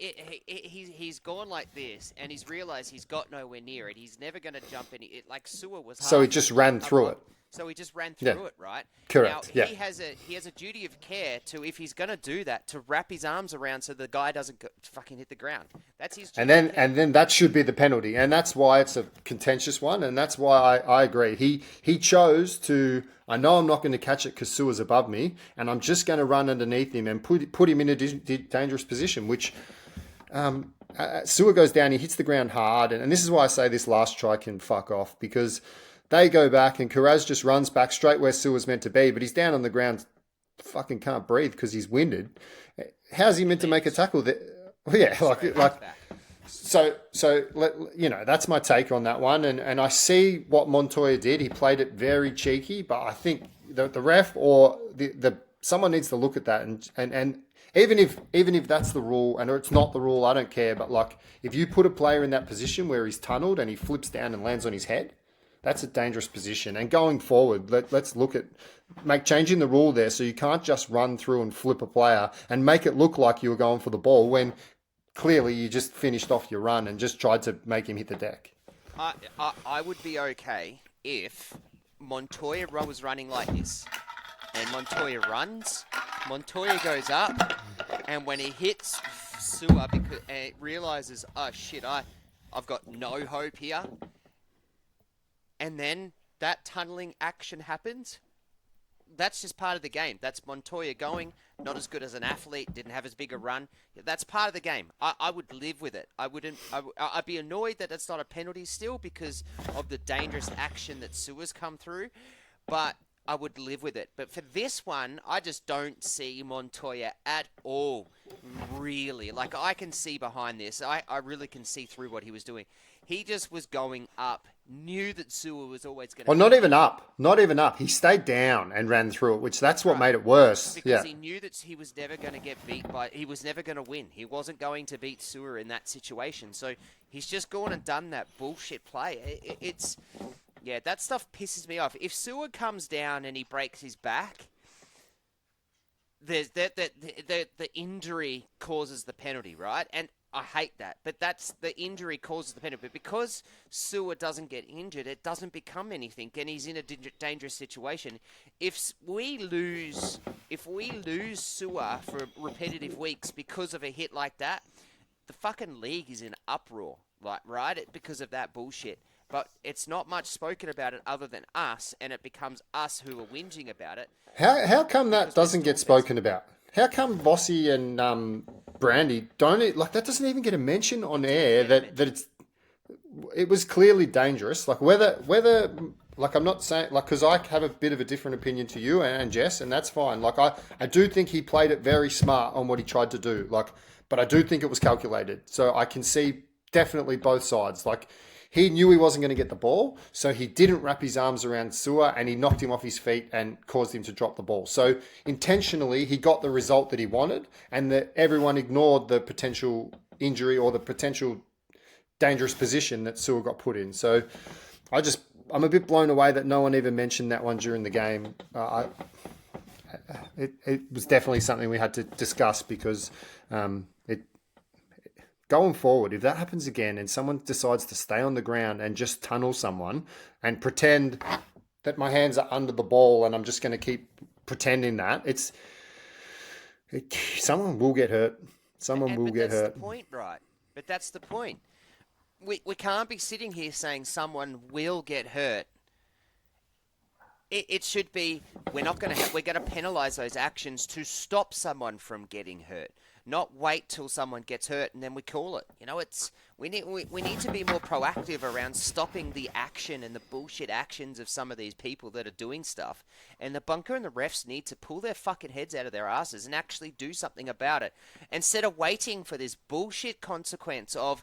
A: he's gone like this, and he's realised he's got nowhere near it. He's never going to jump any. Like Sua was.
B: So he just ran through it.
A: So he just ran through it, right?
B: Correct.
A: Now, he has a duty of care to, if he's going to do that, to wrap his arms around so the guy doesn't fucking hit the ground. That's his duty. And then that should be the penalty, and that's why it's a contentious one, and that's why I agree. He chose to. I know I'm not going to catch it because Sua's above me, and I'm just going to run underneath him and put him in a dangerous position, which. Sua goes down, he hits the ground hard, and this is why I say this last try can fuck off, because they go back and Karaz just runs back straight where Sua's meant to be, but he's down on the ground, fucking can't breathe because he's winded. How's he meant to make a tackle there? Well, yeah, so you know, that's my take on that one, and I see what Montoya did. He played it very cheeky, but I think the ref or the someone needs to look at that and even if that's the rule and it's not the rule, I don't care. But like, if you put a player in that position where he's tunneled and he flips down and lands on his head, that's a dangerous position. And going forward, let's look at changing the rule there so you can't just run through and flip a player and make it look like you were going for the ball when clearly you just finished off your run and just tried to make him hit the deck. I would be okay if Montoya was running like this. And Montoya runs, Montoya goes up, and when he hits Sua because and realizes, oh shit, I've got no hope here. And then that tunneling action happens. That's just part of the game. That's Montoya going, not as good as an athlete, didn't have as big a run. That's part of the game. I would live with it. I'd be annoyed that it's not a penalty still because of the dangerous action that Sua's come through, but I would live with it. But for this one, I just don't see Montoya at all, really. Like, I can see behind this. I really can see through what he was doing. He just was going up, knew that Sua was always going to...
B: Well, not even up. He stayed down and ran through it, which that's what made it worse.
A: Because he knew that he was never going to get beat he was never going to win. He wasn't going to beat Sua in that situation. So he's just gone and done that bullshit play. Yeah, that stuff pisses me off. If Sua comes down and he breaks his back, there's the injury causes the penalty, right? And I hate that, but that's the injury causes the penalty. But because Sewer doesn't get injured, it doesn't become anything, and he's in a dangerous situation. If we lose Sewer for repetitive weeks because of a hit like that, the fucking league is in uproar, like, right? Because of that bullshit. But it's not much spoken about it other than us, and it becomes us who are whinging about it.
B: How come that doesn't get spoken about? How come Vossi and Brandy don't, like, that doesn't even get a mention on air that it was clearly dangerous. Like, whether like, I'm not saying, like, because I have a bit of a different opinion to you and Jess, and that's fine. Like, I do think he played it very smart on what he tried to do. Like, but I do think it was calculated. So I can see definitely both sides. Like, he knew he wasn't going to get the ball, so he didn't wrap his arms around Sewer, and he knocked him off his feet and caused him to drop the ball. So intentionally, he got the result that he wanted, and that everyone ignored the potential injury or the potential dangerous position that Sewer got put in. So I'm a bit blown away that no one even mentioned that one during the game. It was definitely something we had to discuss because going forward, if that happens again and someone decides to stay on the ground and just tunnel someone and pretend that my hands are under the ball and I'm just going to keep pretending that, someone will get hurt. Someone will get hurt.
A: That's the point, right? But that's the point. We can't be sitting here saying someone will get hurt. It should be we're going to penalise those actions to stop someone from getting hurt. Not wait till someone gets hurt and then we call it. You know, we need to be more proactive around stopping the action and the bullshit actions of some of these people that are doing stuff. And the bunker and the refs need to pull their fucking heads out of their asses and actually do something about it. Instead of waiting for this bullshit consequence of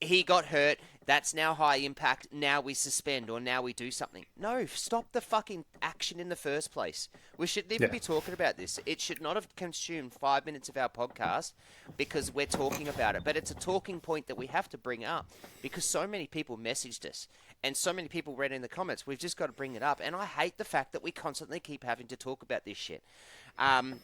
A: he got hurt, that's now high impact, now we suspend or now we do something. No, stop the fucking action in the first place. We shouldn't even be talking about this. It should not have consumed 5 minutes of our podcast because we're talking about it. But it's a talking point that we have to bring up because so many people messaged us and so many people read in the comments. We've just got to bring it up. And I hate the fact that we constantly keep having to talk about this shit. I'm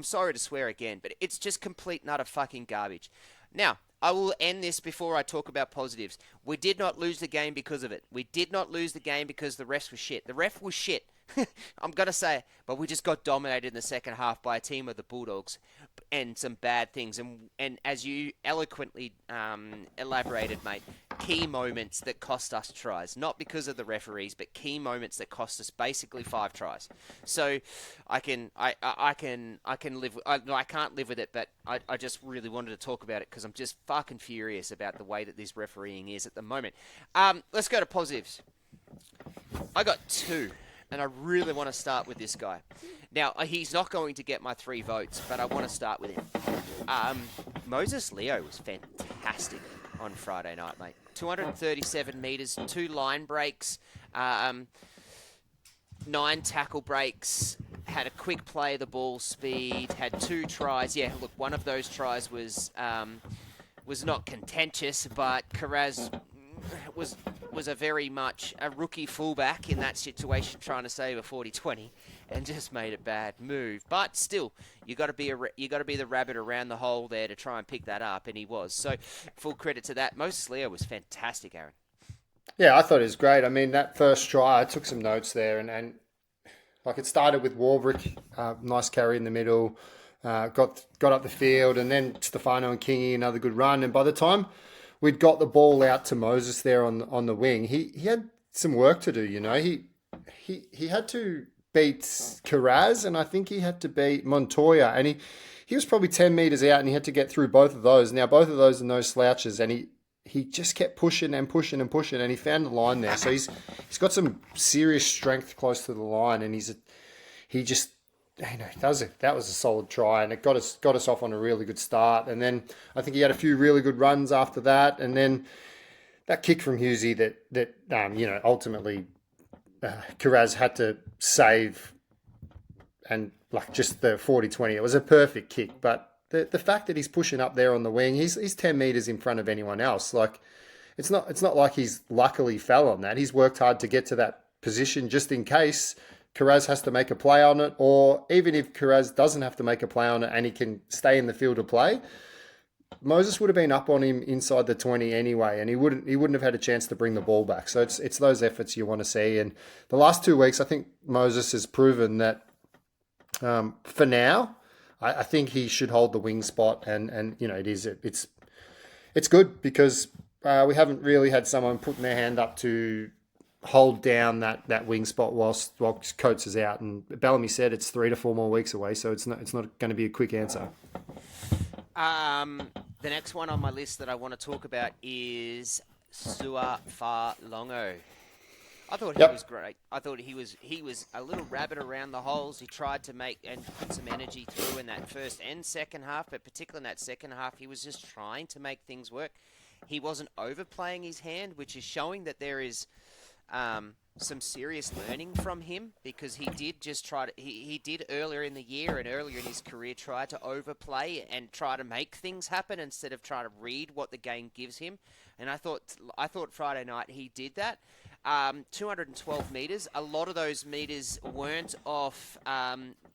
A: sorry to swear again, but it's just complete and utter fucking garbage. Now, I will end this before I talk about positives. We did not lose the game because of it. We did not lose the game because the refs were shit. The ref was shit. I'm going to say it, but we just got dominated in the second half by a team of the Bulldogs and some bad things. And as you eloquently elaborated, mate, key moments that cost us tries. Not because of the referees, but key moments that cost us basically 5 tries. So I can't live. I can't live with it, but I just really wanted to talk about it because I'm just fucking furious about the way that this refereeing is at the moment. Let's go to positives. I got 2. And I really want to start with this guy. Now, he's not going to get my 3 votes, but I want to start with him. Moses Leo was fantastic on Friday night, mate. 237 metres, 2 line breaks, 9 tackle breaks, had a quick play of the ball speed, had 2 tries. Yeah, look, one of those tries was not contentious, but Carraz was a very much a rookie fullback in that situation, trying to save a 40-20, and just made a bad move. But still, you got to be the rabbit around the hole there to try and pick that up, and he was. So full credit to that. Moses Leo was fantastic, Aaron.
B: Yeah, I thought it was great. I mean, that first try, I took some notes there, and like it started with Warbrick, nice carry in the middle, got up the field, and then Stefano and Kingy, another good run, and by the time we'd got the ball out to Moses there on the wing, he had some work to do, you know. He had to beat Carraz, and I think he had to beat Montoya, and he was probably 10 metres out, and he had to get through both of those. Now, both of those are no slouches, and he just kept pushing and pushing and pushing, and he found the line there. So he's got some serious strength close to the line, and that was a solid try, and it got us off on a really good start. And then I think he had a few really good runs after that, and then that kick from Hughesy that ultimately Carraz had to save, and like just the 40-20, it was a perfect kick. But the fact that he's pushing up there on the wing, he's 10 metres in front of anyone else. Like it's not like he's luckily fell on that. He's worked hard to get to that position just in case Kiraz has to make a play on it, or even if Kiraz doesn't have to make a play on it and he can stay in the field to play, Moses would have been up on him inside the 20 anyway, and he wouldn't have had a chance to bring the ball back. So it's those efforts you want to see. And the last 2 weeks, I think Moses has proven that for now, I think he should hold the wing spot, and it's good because we haven't really had someone putting their hand up to hold down that wing spot whilst Coates is out. And Bellamy said it's 3 to 4 more weeks away, so it's not going to be a quick answer.
A: The next one on my list that I want to talk about is Sua Falongo. I thought he was great. I thought he was a little rabbit around the holes. He tried to make and put some energy through in that first and second half, but particularly in that second half, he was just trying to make things work. He wasn't overplaying his hand, which is showing that there is some serious learning from him, because he did just try to, he did earlier in the year and earlier in his career try to overplay and try to make things happen instead of trying to read what the game gives him. And I thought Friday night he did that. 212 metres. A lot of those metres weren't off.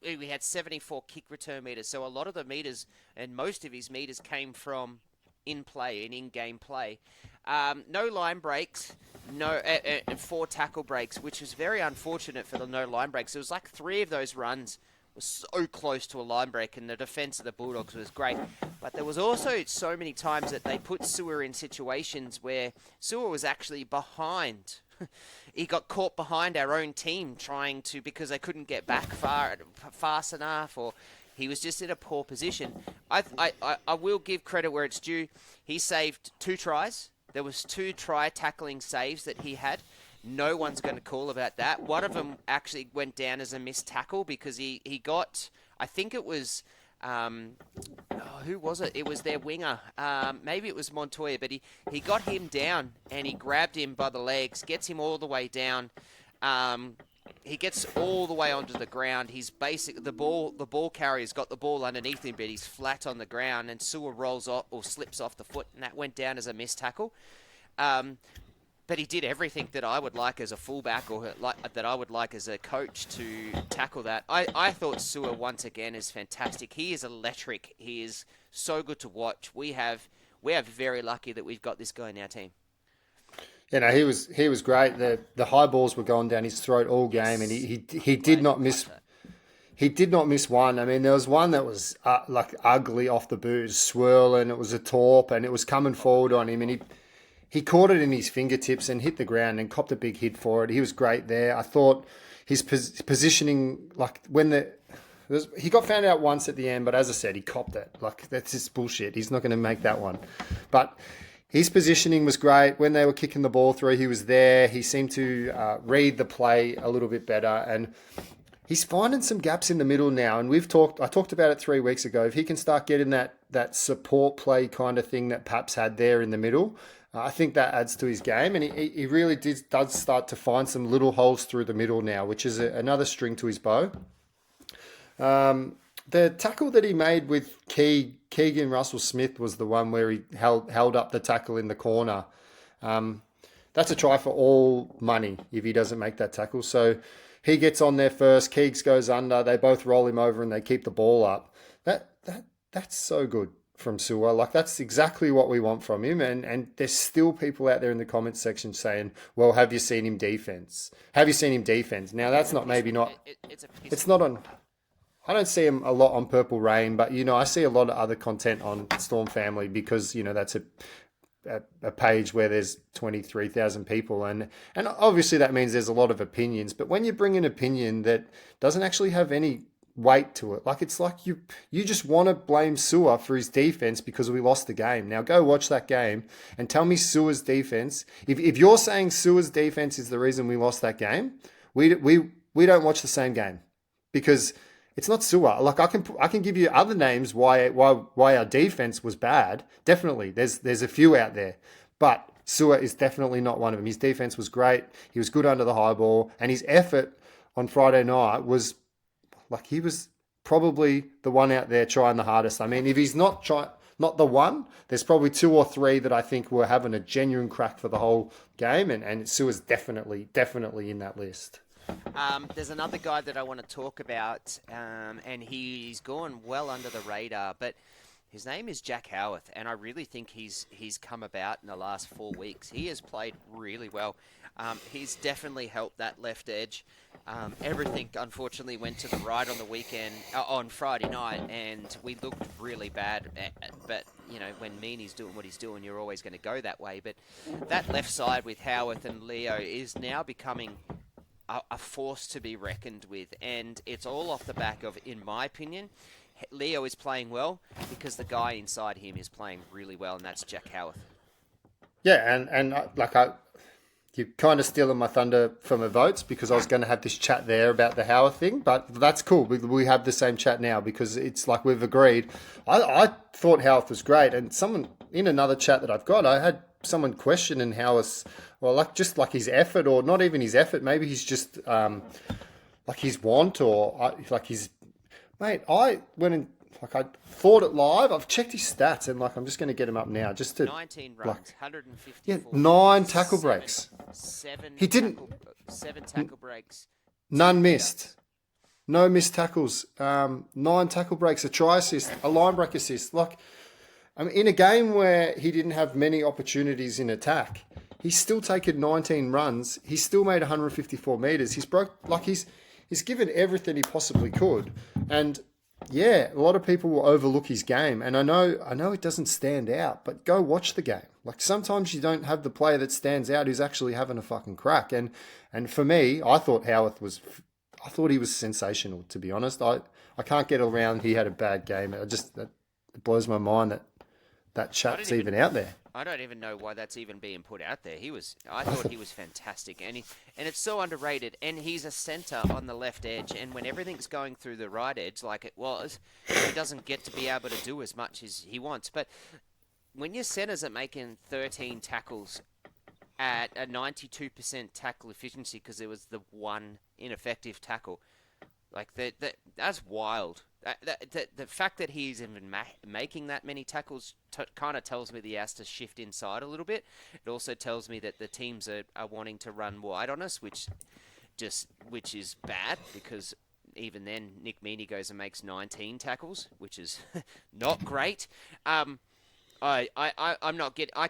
A: We had 74 kick return metres, so a lot of the metres and most of his metres came from in-game play. No line breaks, and 4 tackle breaks, which was very unfortunate for the no line breaks. It was like 3 of those runs were so close to a line break, and the defence of the Bulldogs was great. But there was also so many times that they put Sua in situations where Sua was actually behind. He got caught behind our own team because they couldn't get back fast enough, or he was just in a poor position. I will give credit where it's due. He saved 2 tries. There was 2 try tackling saves that he had. No one's going to call about that. One of them actually went down as a missed tackle because he got, I think it was, who was it? It was their winger. Maybe it was Montoya, but he got him down and he grabbed him by the legs, gets him all the way down. He gets all the way onto the ground. He's the ball carrier's got the ball underneath him, but he's flat on the ground, and Sua rolls off or slips off the foot, and that went down as a missed tackle. But he did everything that I would like as a fullback, or that I would like as a coach to tackle that. I thought Sua once again is fantastic. He is electric. He is so good to watch. We are very lucky that we've got this guy in our team.
B: He was great. The high balls were going down his throat all game, and he did not miss. He did not miss one. I mean, there was one that was like ugly off the boot, swirling. It was a torp, and it was coming forward on him, and he caught it in his fingertips and hit the ground and copped a big hit for it. He was great there. I thought his positioning, like he got found out once at the end, but as I said, he copped it. Like, that's just bullshit. He's not going to make that one, but. His positioning was great. When they were kicking the ball through, he was there. He seemed to read the play a little bit better. And he's finding some gaps in the middle now. And I talked about it 3 weeks ago. If he can start getting that support play kind of thing that Paps had there in the middle, I think that adds to his game. And he really does start to find some little holes through the middle now, which is another string to his bow. The tackle that he made with Keegan Russell-Smith was the one where he held up the tackle in the corner. That's a try for all money if he doesn't make that tackle. So he gets on there first, Keegs goes under, they both roll him over and they keep the ball up. That's so good from Sua. Like, that's exactly what we want from him. And there's still people out there in the comments section saying, well, have you seen him defense? Have you seen him defense? Now, that's not it's not on... I don't see him a lot on Purple Rain, but, I see a lot of other content on Storm Family because, that's a page where there's 23,000 people. And obviously that means there's a lot of opinions. But when you bring an opinion that doesn't actually have any weight to it, it's like you just want to blame Sua for his defense because we lost the game. Now go watch that game and tell me Sua's defense. If you're saying Sua's defense is the reason we lost that game, we don't watch the same game because... It's not Sua. Like, I can give you other names why our defense was bad. Definitely, there's a few out there, but Sua is definitely not one of them. His defense was great. He was good under the high ball, and his effort on Friday night was like he was probably the one out there trying the hardest. I mean, if he's not the one, there's probably 2 or 3 that I think were having a genuine crack for the whole game, and Sua's definitely in that list.
A: There's another guy that I want to talk about, and he's gone well under the radar, but his name is Jack Howarth, and I really think he's come about in the last 4 weeks. He has played really well. He's definitely helped that left edge. Everything, unfortunately, went to the right on the weekend, on Friday night, and we looked really bad. But, you know, when Meaney's doing what he's doing, you're always going to go that way. But that left side with Howarth and Leo is now becoming a force to be reckoned with, and it's all off the back of, in my opinion, Leo is playing well because the guy inside him is playing really well, and that's Jack Howarth.
B: Yeah, and you're kind of stealing my thunder from my votes because I was going to have this chat there about the Howarth thing, but that's cool. We have the same chat now because it's like we've agreed. I thought Howarth was great, and someone in another chat that I've got, I had someone questioning Howarth, well, just like his effort, or not even his effort. Maybe he's just like his want, or like his mate. I went and I thought it live. I've checked his stats, and I'm just going to get him up now. Just to
A: 19 runs, 154.
B: Yeah, 9 tackle breaks.
A: He
B: didn't.
A: 7 tackle breaks.
B: None missed. No missed tackles. 9 tackle breaks, a try assist, a line break assist. In a game where he didn't have many opportunities in attack, he's still taken 19 runs. He's still made 154 meters. He's given everything he possibly could. And yeah, a lot of people will overlook his game. And I know it doesn't stand out, but go watch the game. Sometimes you don't have the player that stands out who's actually having a fucking crack. And for me, I thought he was sensational, to be honest. I can't get around he had a bad game. It blows my mind that chat's even out there.
A: I don't even know why that's even being put out there. I thought he was fantastic, and it's so underrated. And he's a centre on the left edge, and when everything's going through the right edge like it was, he doesn't get to be able to do as much as he wants. But when your centres are making 13 tackles at a 92% tackle efficiency because there was the one ineffective tackle, that's wild. The fact that he's even making that many tackles kind of tells me that he has to shift inside a little bit. It also tells me that the teams are wanting to run wide on us, which is bad because even then Nick Meaney goes and makes 19 tackles, which is not great. I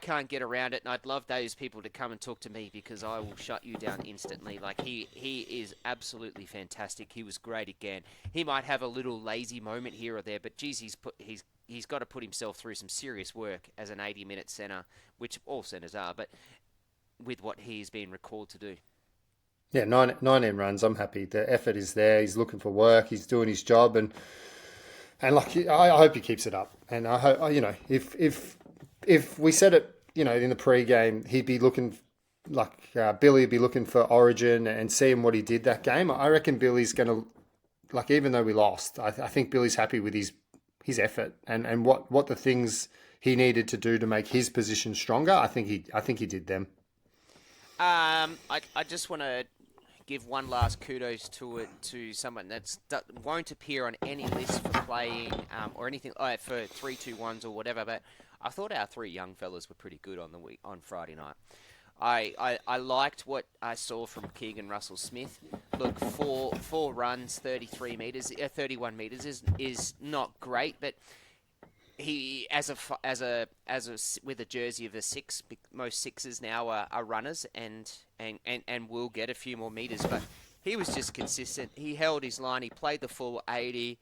A: can't get around it, and I'd love those people to come and talk to me because I will shut you down instantly. He is absolutely fantastic. He was great again. He might have a little lazy moment here or there, but geez, he's got to put himself through some serious work as an 80-minute centre, which all centres are, but with what he's been recalled to do.
B: Yeah, 19 runs. I'm happy. The effort is there. He's looking for work. He's doing his job, and I hope he keeps it up. And I hope, if we said it, in the pre-game, he'd be looking Billy would be looking for Origin and seeing what he did that game. I reckon Billy's going to, even though we lost, I think Billy's happy with his effort and what the things he needed to do to make his position stronger. I think he did them.
A: I just want to give one last kudos to someone that won't appear on any list for playing or anything for 3-2-1s or whatever. But I thought our 3 young fellas were pretty good on Friday night. I liked what I saw from Keegan Russell Smith. Look, four runs, 31 meters is not great, but he with a jersey of a 6, most 6s now are runners and will get a few more meters, but he was just consistent. He held his line. He played the full 80.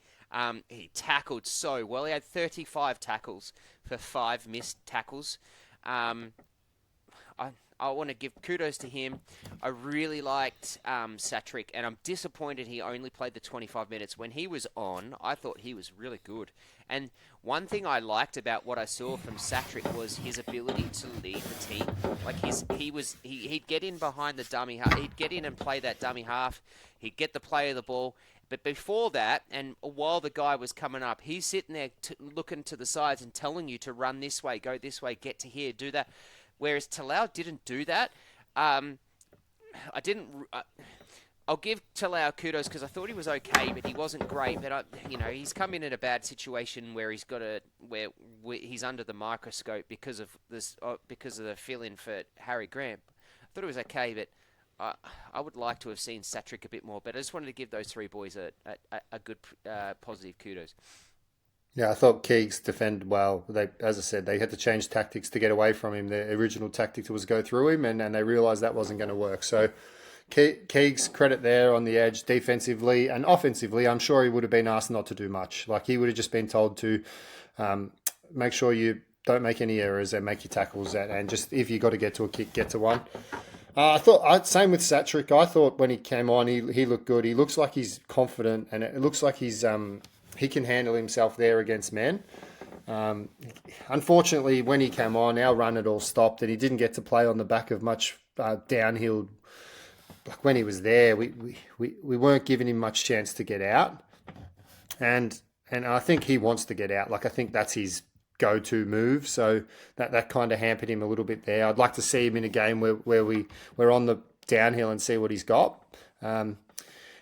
A: He tackled so well. He had 35 tackles for 5 missed tackles. I want to give kudos to him. I really liked Satrick, and I'm disappointed he only played the 25 minutes. When he was on, I thought he was really good. And one thing I liked about what I saw from Satrick was his ability to lead the team. He'd get in behind the dummy half. He'd get in and play that dummy half. He'd get the play of the ball. But before that, and while the guy was coming up, he's sitting there looking to the sides and telling you to run this way, go this way, get to here, do that. Whereas Talau didn't do that. I'll give Talau kudos because I thought he was okay, but he wasn't great. But he's come in a bad situation where where he's under the microscope because of the fill-in for Harry Grant. I thought it was okay, but I would like to have seen Satrick a bit more, but I just wanted to give those three boys a good positive kudos.
B: Yeah, I thought Keegs defended well. As I said, they had to change tactics to get away from him. The original tactic was go through him, and they realised that wasn't going to work. So Keegs, credit there on the edge defensively and offensively. I'm sure he would have been asked not to do much. Like, he would have just been told to make sure you don't make any errors and make your tackles, and just if you got to get to a kick, get to one. I thought same with Satrick. I thought when he came on, he looked good. He looks like he's confident, and it looks like he can handle himself there against men. Unfortunately, when he came on, our run had all stopped, and he didn't get to play on the back of much downhill. Like, when he was there, we weren't giving him much chance to get out, and I think he wants to get out. Like, I think that's his go-to move, so that kind of hampered him a little bit there. I'd like to see him in a game where we're on the downhill and see what he's got. And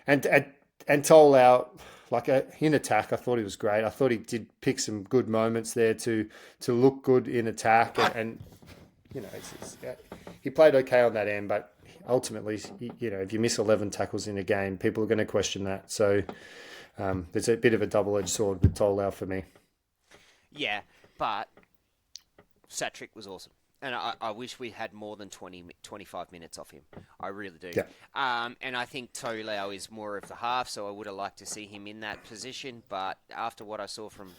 B: Tolau, like, in attack, I thought he was great. I thought he did pick some good moments there to look good in attack, and you know, he played okay on that end, but ultimately, you know, if you miss 11 tackles in a game, people are going to question that. So there's a bit of a double-edged sword with Tolau for me.
A: Yeah, but Satrick was awesome. And I wish we had more than 25 minutes off him. I really do.
B: Yeah.
A: And I think Tolau is more of the half, so I would have liked to see him in that position. But after what I saw from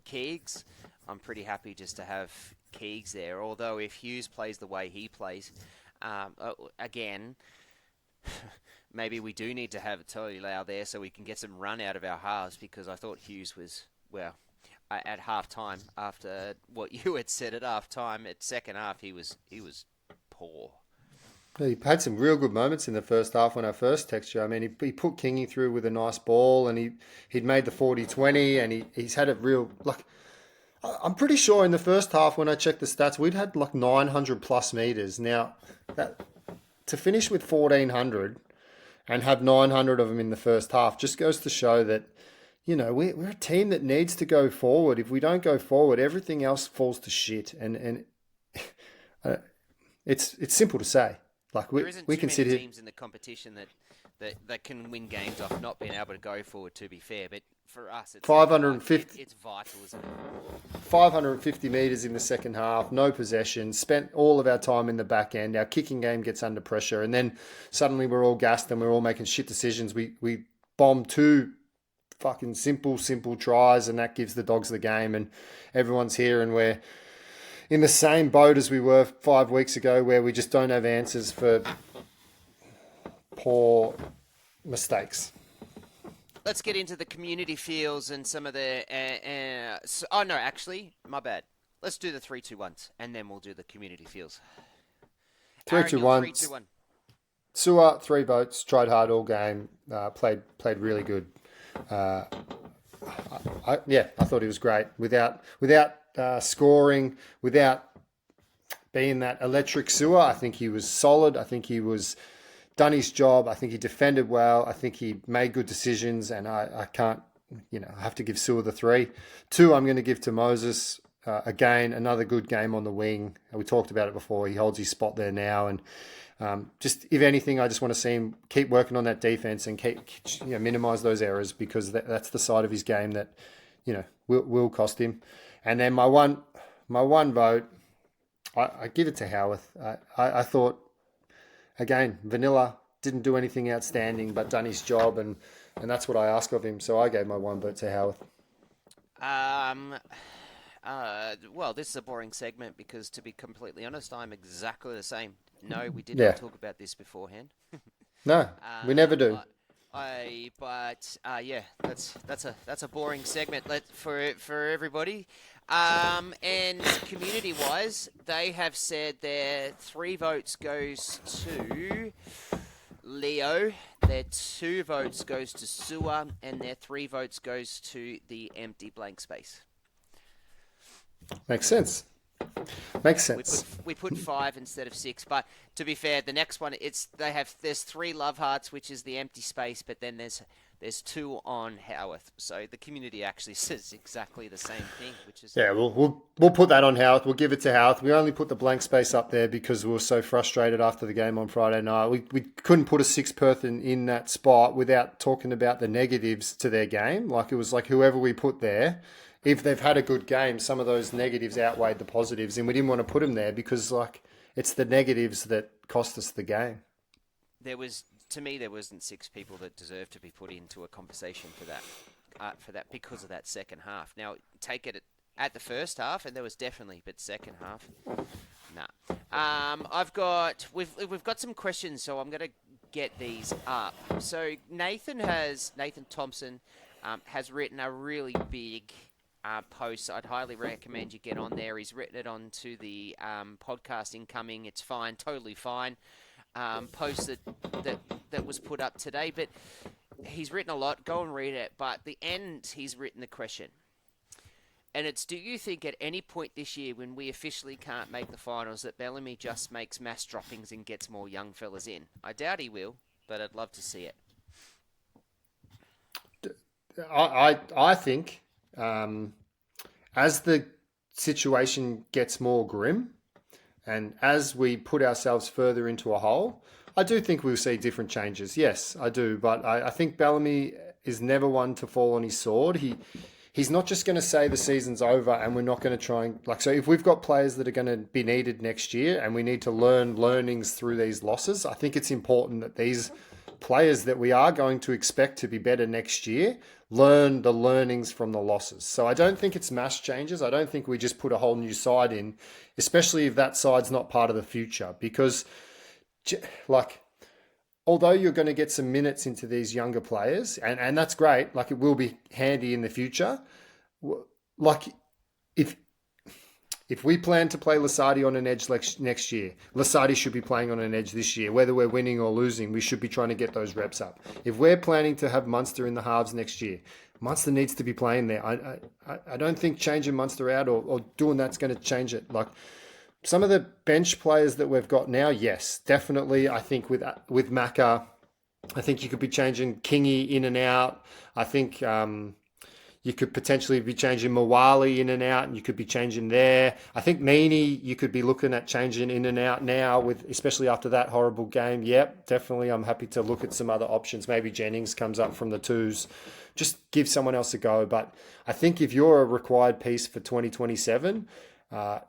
A: Keegs, I'm pretty happy just to have Keegs there. Although if Hughes plays the way he plays, again, maybe we do need to have Tolau there so we can get some run out of our halves, because I thought Hughes was, well, at half time, after what you had said at half time, at second half, he was poor.
B: He had some real good moments in the first half when I first texted you. I mean, he put Kingy through with a nice ball, and he'd made the 40-20, and he's had a real, like, I'm pretty sure in the first half when I checked the stats, we'd had like 900 plus meters. Now, that to finish with 1,400 and have 900 of them in the first half just goes to show that, you know, we're a team that needs to go forward. If we don't go forward, everything else falls to shit. And it's simple to say. Like, we can sit here.
A: Teams in the competition that can win games off not being able to go forward, to be fair. But for us, it's
B: 550.
A: It's vital, isn't it?
B: 550 metres in the second half, no possession, spent all of our time in the back end. Our kicking game gets under pressure, and then suddenly we're all gassed and we're all making shit decisions. We bomb two fucking simple tries, and that gives the Dogs the game, and everyone's here, and we're in the same boat as we were 5 weeks ago, where we just don't have answers for poor mistakes.
A: Let's get into the community feels and some of the... oh, no, actually, my bad. Let's do the 3-2-1s, and then we'll do the community feels.
B: 3-2-1. Sewer, 3 votes, tried hard all game, played really good. I thought he was great. Without scoring, without being that electric Sewer, I think he was solid. I think he was done his job. I think he defended well. I think he made good decisions, and I can't, I have to give Sewer the 3. 2, I'm going to give to Moses. Again, another good game on the wing. We talked about it before. He holds his spot there now, and just, if anything, I just want to see him keep working on that defense and keep minimise those errors, because that's the side of his game that will cost him. And then my one vote, I give it to Howarth. I thought, again, Vanilla didn't do anything outstanding, but done his job, and that's what I ask of him. So I gave my one vote to Howarth.
A: Well, this is a boring segment because, to be completely honest, I'm exactly the same. No, we did not talk about this beforehand.
B: No, we never do.
A: That's a boring segment for everybody. And community-wise, they have said their 3 votes goes to Leo, their 2 votes goes to Sewer, and their 3 votes goes to the empty blank space.
B: Makes sense.
A: We put 5 instead of 6, but to be fair, the next one there's 3 love hearts, which is the empty space, but then there's There's 2 on Howarth. So the community actually says exactly the same thing, which is...
B: Yeah, we'll put that on Howarth. We'll give it to Howarth. We only put the blank space up there because we were so frustrated after the game on Friday night. We couldn't put a sixth person in that spot without talking about the negatives to their game. Like, it was like whoever we put there, if they've had a good game, some of those negatives outweighed the positives, and we didn't want to put them there because, like, it's the negatives that cost us the game.
A: To me, there wasn't 6 people that deserved to be put into a conversation for that because of that second half. Now, take it at the first half, and there was definitely, but second half, nah. We've got some questions, so I'm going to get these up. So Nathan Thompson has written a really big post. I'd highly recommend you get on there. He's written it onto the podcast incoming. It's fine, totally fine. Post that was put up today, but he's written a lot. Go and read it. But the end, he's written the question, and it's: do you think at any point this year, when we officially can't make the finals, that Bellamy just makes mass droppings and gets more young fellas in? I doubt he will, but I'd love to see it.
B: I think as the situation gets more grim, and as we put ourselves further into a hole, I do think we'll see different changes. Yes, I do. But I think Bellamy is never one to fall on his sword. He's not just going to say the season's over and we're not going to try and... So if we've got players that are going to be needed next year and we need to learn learnings through these losses, I think it's important that these players that we are going to expect to be better next year learn the learnings from the losses. So I don't think it's mass changes. I don't think we just put a whole new side in, especially if that side's not part of the future. Because, like, although you're going to get some minutes into these younger players, and that's great, like, it will be handy in the future. Like, if we plan to play Lasardi on an edge next year, Lasardi should be playing on an edge this year. Whether we're winning or losing, we should be trying to get those reps up. If we're planning to have Munster in the halves next year, Munster needs to be playing there. I don't think changing Munster out or doing that's going to change it. Like, some of the bench players that we've got now, yes, definitely. I think with Macca, I think you could be changing Kingy in and out. I think... you could potentially be changing Mawali in and out, and you could be changing there. I think Meany, you could be looking at changing in and out now, especially after that horrible game. Yep, definitely. I'm happy to look at some other options. Maybe Jennings comes up from the twos. Just give someone else a go. But I think if you're a required piece for 2027,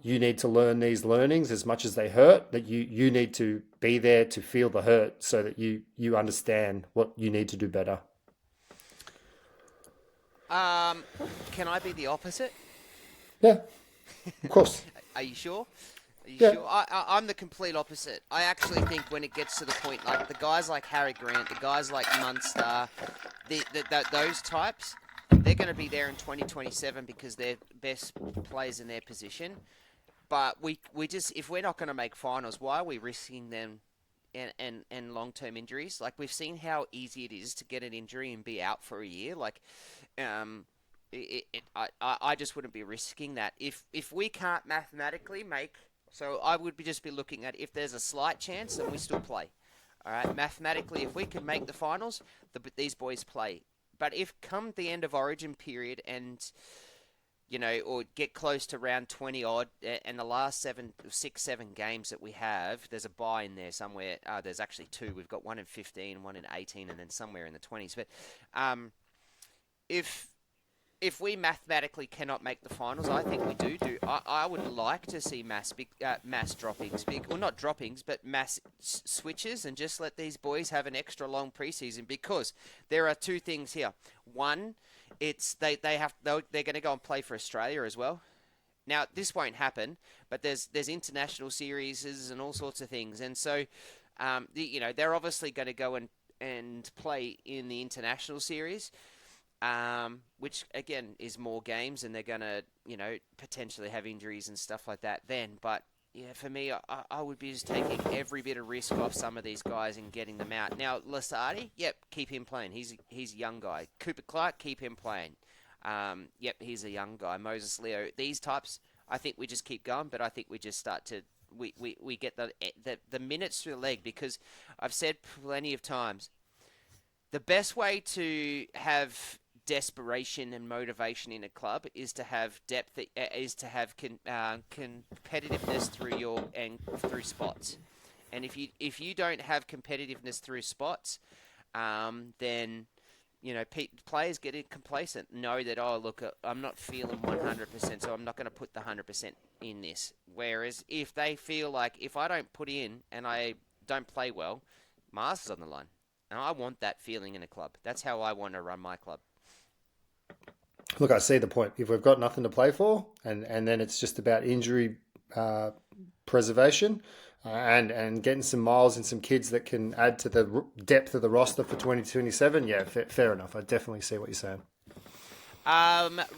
B: you need to learn these learnings as much as they hurt, that you need to be there to feel the hurt so that you understand what you need to do better.
A: Can I be the opposite?
B: Yeah, of course.
A: Are you sure?
B: Yeah.
A: Sure? I'm the complete opposite. I actually think when it gets to the point, like the guys like Harry Grant, the guys like Munster, those types, they're going to be there in 2027 because they're best players in their position. But we just, if we're not going to make finals, why are we risking them and long-term injuries? Like, we've seen how easy it is to get an injury and be out for a year. Like, I just wouldn't be risking that. If we can't mathematically make... So I would just be looking at if there's a slight chance, then we still play. All right, mathematically, if we can make the finals, these boys play. But if come the end of Origin period and, you know, or get close to round 20 odd, and the last 6, 7 games that we have, there's a bye in there somewhere. There's actually 2. We've got one in 15, one in 18, and then somewhere in the 20s. But if we mathematically cannot make the finals, I think we do. I would like to see mass droppings, well, not droppings, but mass switches, and just let these boys have an extra long preseason, because there are 2 things here. One, it's they're going to go and play for Australia as well. Now, this won't happen, but there's international series and all sorts of things, and so they're obviously going to go and play in the international series. Which again is more games, and they're gonna, potentially have injuries and stuff like that then. But yeah, for me, I would be just taking every bit of risk off some of these guys and getting them out. Now, Lasardi, yep, keep him playing. He's a young guy. Cooper Clark, keep him playing. Yep, he's a young guy. Moses Leo, these types, I think we just keep going. But I think we just start to we get the minutes through the leg, because I've said plenty of times, The best way to have desperation and motivation in a club is to have depth, is to have competitiveness through spots. And if you don't have competitiveness through spots, then players get complacent. Know that, oh look, I'm not feeling 100%, so I'm not going to put the 100% in this. Whereas if they feel like, if I don't put in and I don't play well, Mars is on the line. And I want that feeling in a club. That's how I want to run my club.
B: Look, I see the point. If we've got nothing to play for, and then it's just about injury preservation and getting some miles and some kids that can add to the depth of the roster for 2027, yeah, fair enough. I definitely see what you're saying.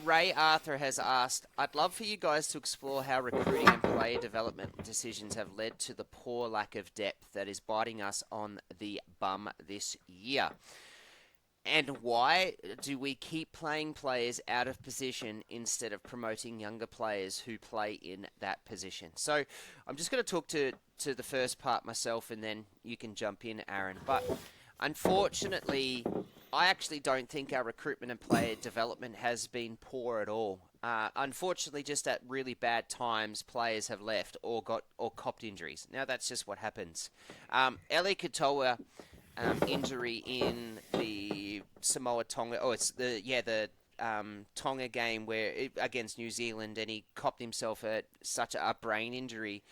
A: Ray Arthur has asked, I'd love for you guys to explore how recruiting and player development decisions have led to the poor lack of depth that is biting us on the bum this year. And why do we keep playing players out of position instead of promoting younger players who play in that position? So I'm just going to talk to the first part myself, and then you can jump in, Aaron. But unfortunately, I actually don't think our recruitment and player development has been poor at all. Unfortunately, just at really bad times, players have left or copped injuries. Now that's just what happens. Eli Katoa injury in the Samoa Tonga. Oh, it's the Tonga game against New Zealand, and he copped himself such a brain injury.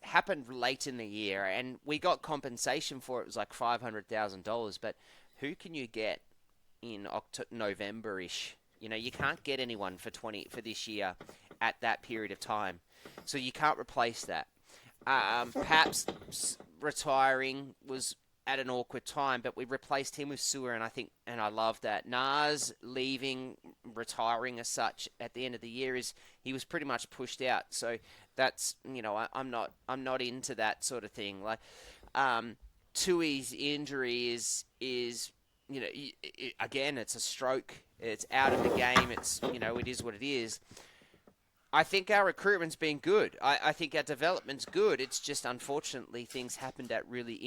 A: Happened late in the year, and we got compensation for it. It was like $500,000, but who can you get in November-ish? You can't get anyone for this year at that period of time, so you can't replace that. Perhaps retiring was at an awkward time, but we replaced him with Sewer, and I love that. Nas leaving, retiring as such at the end of the year he was pretty much pushed out. So that's I'm not into that sort of thing. Like Tui's injury is again, it's a stroke. It's out of the game. It's it is what it is. I think our recruitment's been good. I think our development's good. It's just, unfortunately, things happened at really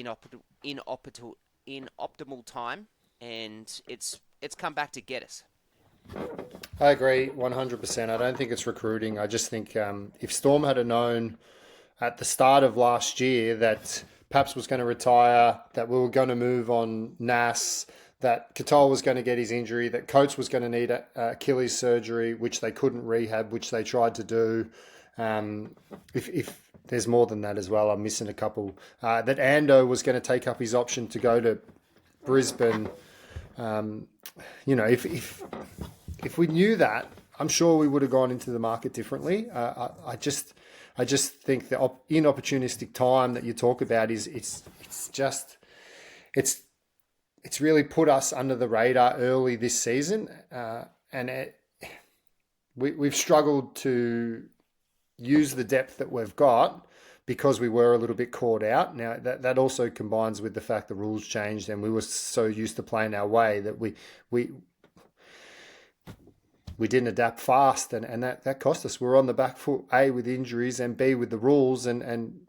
A: inoptimal time, and it's come back to get us.
B: I agree 100%. I don't think it's recruiting. I just think if Storm had known at the start of last year that Paps was going to retire, that we were going to move on Nas, that Katoa was going to get his injury, that Coates was going to need Achilles surgery, which they couldn't rehab, which they tried to do. If there's more than that as well, I'm missing a couple. That Ando was going to take up his option to go to Brisbane. If we knew that, I'm sure we would have gone into the market differently. I just think the inopportunistic time that you talk about it's really put us under the radar early this season, and we've struggled to use the depth that we've got because we were a little bit caught out. Now, that also combines with the fact the rules changed and we were so used to playing our way that we didn't adapt fast, and that cost us. We're on the back foot, A, with injuries, and B, with the rules, and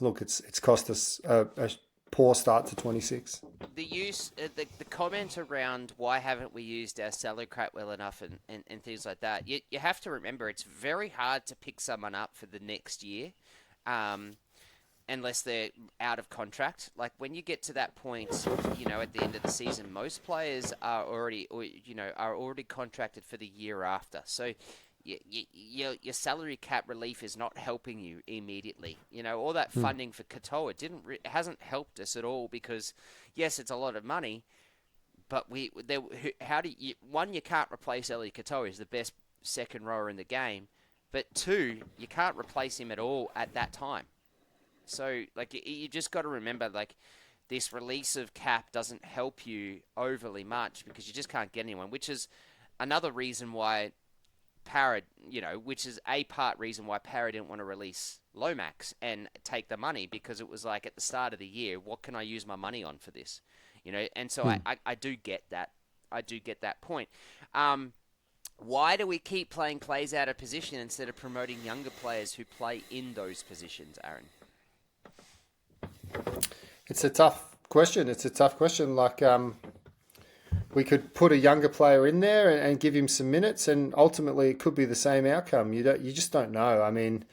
B: look, it's cost us a poor start to 26.
A: The comment around why haven't we used our salary cap well enough and things like that, you have to remember it's very hard to pick someone up for the next year unless they're out of contract. Like when you get to that point, at the end of the season, most players are already contracted for the year after. So your salary cap relief is not helping you immediately. All that funding for Katoa hasn't helped us at all, because yes, it's a lot of money, but you can't replace Eli Katoa. He's the best second rower in the game, but two, you can't replace him at all at that time. So you just got to remember, this release of cap doesn't help you overly much because you just can't get anyone, which is another reason why Parra, which is a part reason why Parra didn't want to release Lomax and take the money, because it was like at the start of the year, what can I use my money on for this? And so I do get that. I do get that point. Why do we keep playing players out of position instead of promoting younger players who play in those positions, Aaron?
B: It's a tough question. we could put a younger player in there and give him some minutes, and ultimately it could be the same outcome. You just don't know. I mean,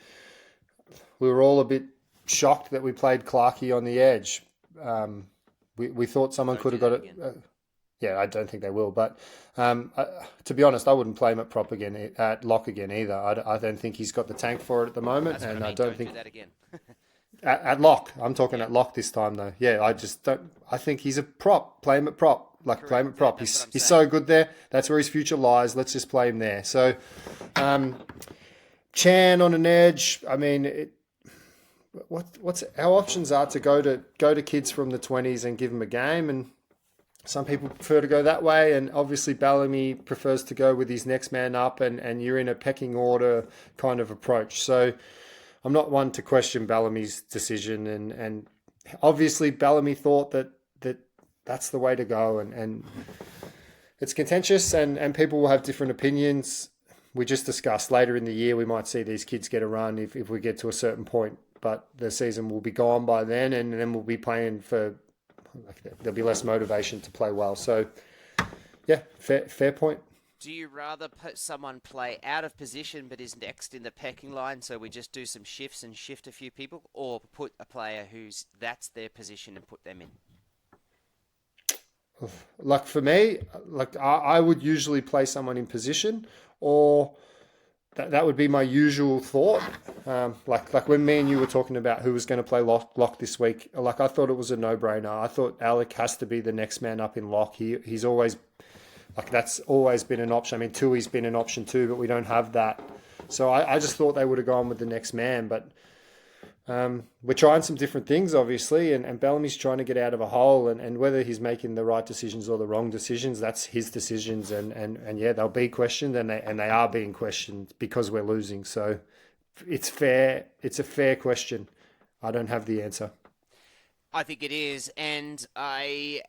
B: we were all a bit shocked that we played Clarkey on the edge. We thought someone could have got it. Yeah, I don't think they will. But to be honest, I wouldn't play him at prop again, at lock again either. I don't think he's got the tank for it at the moment,
A: That's what
B: and
A: I mean.
B: I don't
A: Don't
B: think
A: do that again.
B: at lock. I'm talking at lock this time though. Yeah, I just don't. I think he's a prop. Play him at prop. Like play him at prop.
A: That's
B: He's so good there. That's where his future lies. Let's just play him there. So, Chan on an edge. I mean, what's our options are to go to kids from the 20s and give them a game, and some people prefer to go that way, and obviously Bellamy prefers to go with his next man up, and you're in a pecking order kind of approach. So I'm not one to question Bellamy's decision, and obviously Bellamy thought that's the way to go, and it's contentious, and people will have different opinions. We just discussed later in the year we might see these kids get a run if we get to a certain point, but the season will be gone by then, and then we'll be playing for, there'll be less motivation to play well. So, yeah, fair point.
A: Do you rather put someone play out of position but is next in the pecking line, so we just do some shifts and shift a few people, or put a player that's their position and put them in?
B: Like for me, like I would usually play someone in position, or that would be my usual thought. Like when me and you were talking about who was going to play lock this week, like I thought it was a no-brainer. I thought Alec has to be the next man up in lock. He's always, like, that's always been an option. I mean, Tui's been an option too, but we don't have that. So I just thought they would have gone with the next man, but we're trying some different things, obviously, and Bellamy's trying to get out of a hole, and whether he's making the right decisions or the wrong decisions, that's his decisions, and yeah, they'll be questioned, and they are being questioned because we're losing. So it's fair. It's a fair question. I don't have the answer.
A: I think it is, and I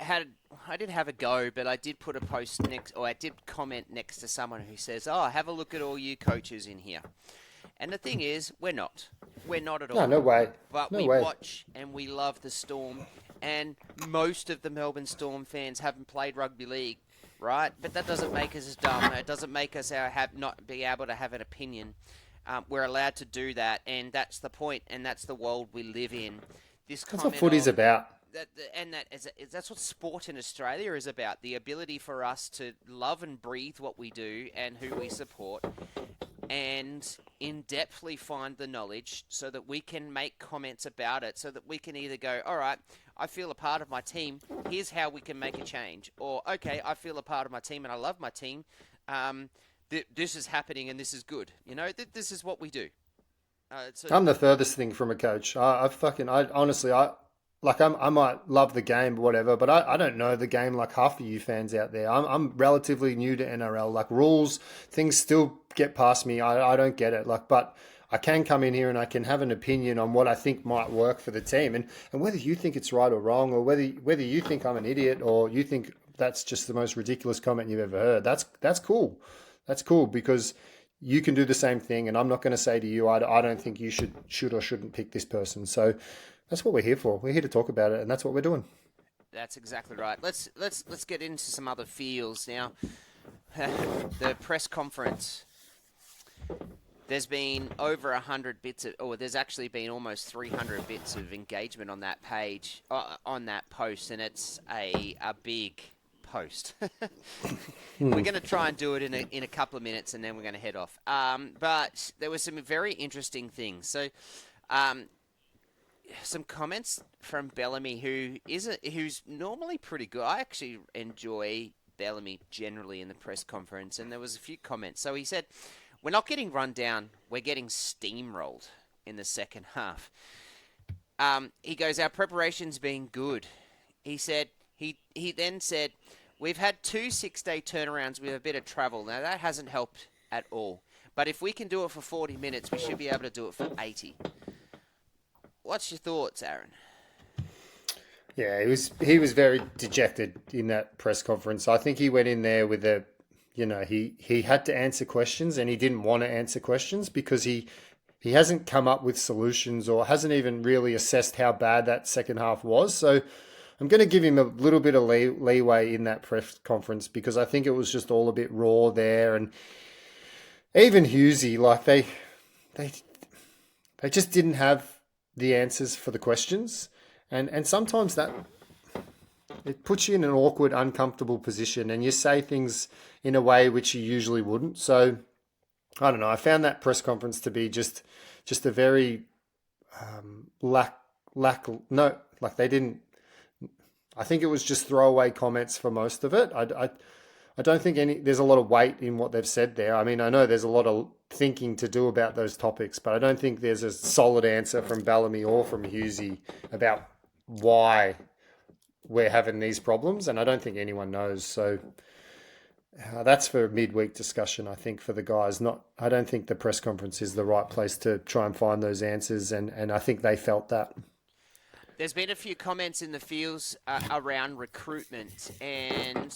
A: did have a go, but I did put a post next, or I did comment next to someone who says, "Oh, have a look at all you coaches in here." And the thing is, we're not at all.
B: No way.
A: But
B: no
A: we
B: way.
A: watch and we love the Storm, and most of the Melbourne Storm fans haven't played rugby league, right? But that doesn't make us as dumb. It doesn't make us not be able to have an opinion. We're allowed to do that, and that's the point, and that's the world we live in.
B: That's what footy's about.
A: That's what sport in Australia is about. The ability for us to love and breathe what we do and who we support, and in-depthly find the knowledge so that we can make comments about it, so that we can either go, all right, I feel a part of my team, here's how we can make a change. Or, okay, I feel a part of my team and I love my team. This is happening and this is good. You know, this is what we do.
B: I'm the furthest thing from a coach. I might love the game, whatever, but I don't know the game like half of you fans out there. I'm relatively new to NRL. Like, rules, things still get past me. I don't get it. Like, but I can come in here and I can have an opinion on what I think might work for the team, and whether you think it's right or wrong, or whether you think I'm an idiot, or you think that's just the most ridiculous comment you've ever heard. That's cool. That's cool, because you can do the same thing, and I'm not going to say to you, I don't think you should or shouldn't pick this person. So that's what we're here for. We're here to talk about it, and that's what we're doing.
A: That's exactly right. Let's get into some other fields now. The press conference. There's been over 100 bits there's actually been almost 300 bits of engagement on that page, on that post, and it's a big post. We're going to try and do it in a couple of minutes, and then we're going to head off. But there were some very interesting things. So, some comments from Bellamy, who's normally pretty good. I actually enjoy Bellamy generally in the press conference, and there was a few comments. So he said, "We're not getting run down. We're getting steamrolled in the second half." He goes, "Our preparation's been good." He said. He then said, "We've had 2 6-day turnarounds with a bit of travel. Now, that hasn't helped at all. But if we can do it for 40 minutes, we should be able to do it for 80. What's your thoughts, Aaron?
B: Yeah, he was very dejected in that press conference. I think he went in there with he had to answer questions, and he didn't want to answer questions because he hasn't come up with solutions, or hasn't even really assessed how bad that second half was. So I'm going to give him a little bit of leeway in that press conference because I think it was just all a bit raw there, and even Hughesy, like they just didn't have the answers for the questions, and sometimes that it puts you in an awkward, uncomfortable position, and you say things in a way which you usually wouldn't. So I don't know. I found that press conference to be just a very lack no, like they didn't. I think it was just throwaway comments for most of it. I don't think there's a lot of weight in what they've said there. I mean, I know there's a lot of thinking to do about those topics, but I don't think there's a solid answer from Bellamy or from Hughesy about why we're having these problems, and I don't think anyone knows. So that's for a midweek discussion, I think, for the guys. I don't think the press conference is the right place to try and find those answers, and I think they felt that.
A: There's been a few comments in the fields around recruitment, and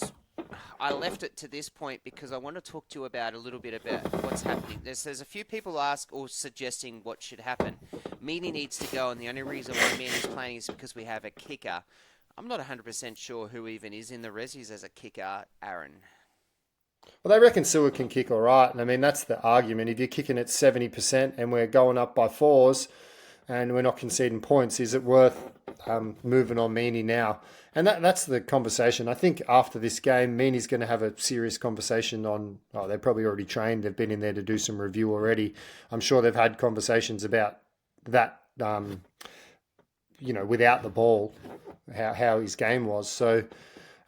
A: I left it to this point because I want to talk to you about a little bit about what's happening. There's a few people ask or suggesting what should happen. Meany needs to go, and the only reason why Meany's playing is because we have a kicker. I'm not 100% sure who even is in the resis as a kicker, Aaron.
B: Well, they reckon Sewer can kick all right, and I mean, that's the argument. If you're kicking at 70% and we're going up by fours and we're not conceding points, is it worth moving on Meany now? And that's the conversation. I think after this game, Meany's going to have a serious conversation on, they've probably already trained. They've been in there to do some review already. I'm sure they've had conversations about that, without the ball, how his game was. So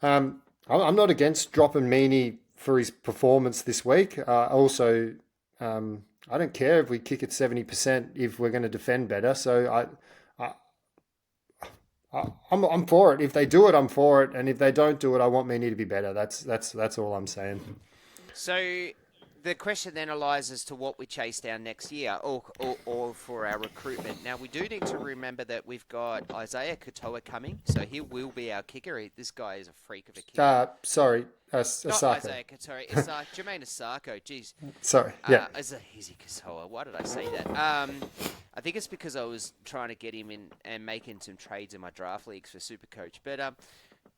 B: I'm not against dropping Meany for his performance this week. Also, I don't care if we kick at 70% if we're going to defend better. So I'm for it. If they do it, I'm for it, and if they don't do it, I want Meany to be better. That's all I'm saying.
A: So the question then lies as to what we chase down next year, or for our recruitment. Now we do need to remember that we've got Isaiah Katoa coming, so he will be our kicker. This guy is a freak of a kicker.
B: Sorry.
A: Not
B: Asako.
A: Isaiah Katoa, Jermaine Asako. Jeez.
B: Sorry. Yeah.
A: Izzy Katoa. Why did I say that? I think it's because I was trying to get him in and making some trades in my draft leagues for Supercoach. But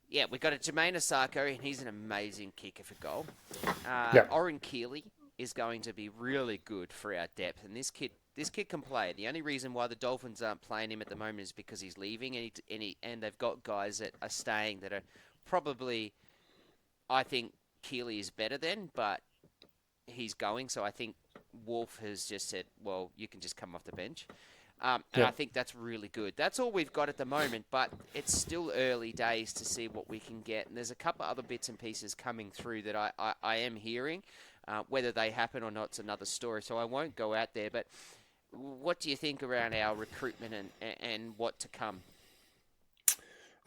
A: yeah, we've got a Jermaine Asako, and he's an amazing kicker for goal. Oren Keeley is going to be really good for our depth, and this kid can play. The only reason why the Dolphins aren't playing him at the moment is because he's leaving, and they've got guys that are staying that are probably. I think Keeley is better than, but he's going. So I think Wolf has just said, well, you can just come off the bench. And I think that's really good. That's all we've got at the moment, but it's still early days to see what we can get. And there's a couple other bits and pieces coming through that I am hearing. Whether they happen or not is another story, so I won't go out there. But what do you think around our recruitment and what to come?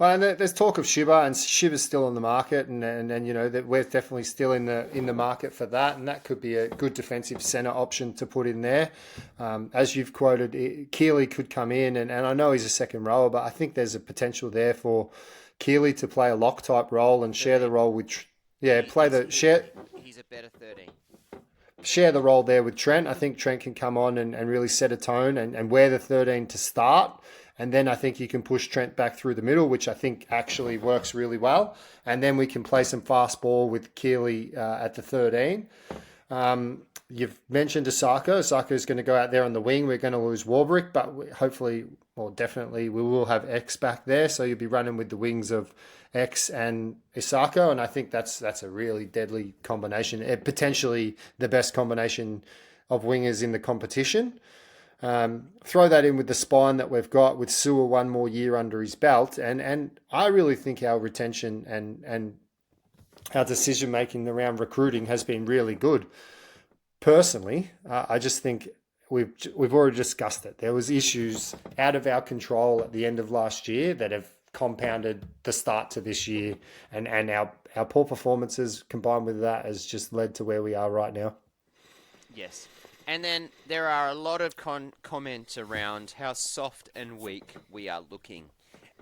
B: Well, and there's talk of Shiba, and Shiba's still on the market, and that we're definitely still in the market for that, and that could be a good defensive centre option to put in there. As you've quoted, Keeley could come in, and I know he's a second rower, but I think there's a potential there for Keeley to play a lock type role and share the role with, He's a better 13. Share the role there with Trent. I think Trent can come on and really set a tone and wear the 13 to start. And then I think you can push Trent back through the middle, which I think actually works really well. And then we can play some fast ball with Keeley at the 13. You've mentioned Asako. Asako is going to go out there on the wing. We're going to lose Warbrick, but definitely we will have X back there. So you'll be running with the wings of X and Asako. And I think that's a really deadly combination. Potentially the best combination of wingers in the competition. Throw that in with the spine that we've got with Sewer one more year under his belt, and I really think our retention and our decision making around recruiting has been really good. Personally, I just think we've already discussed it. There was issues out of our control at the end of last year that have compounded the start to this year, and our poor performances combined with that has just led to where we are right now.
A: Yes. And then there are a lot of comments around how soft and weak we are looking.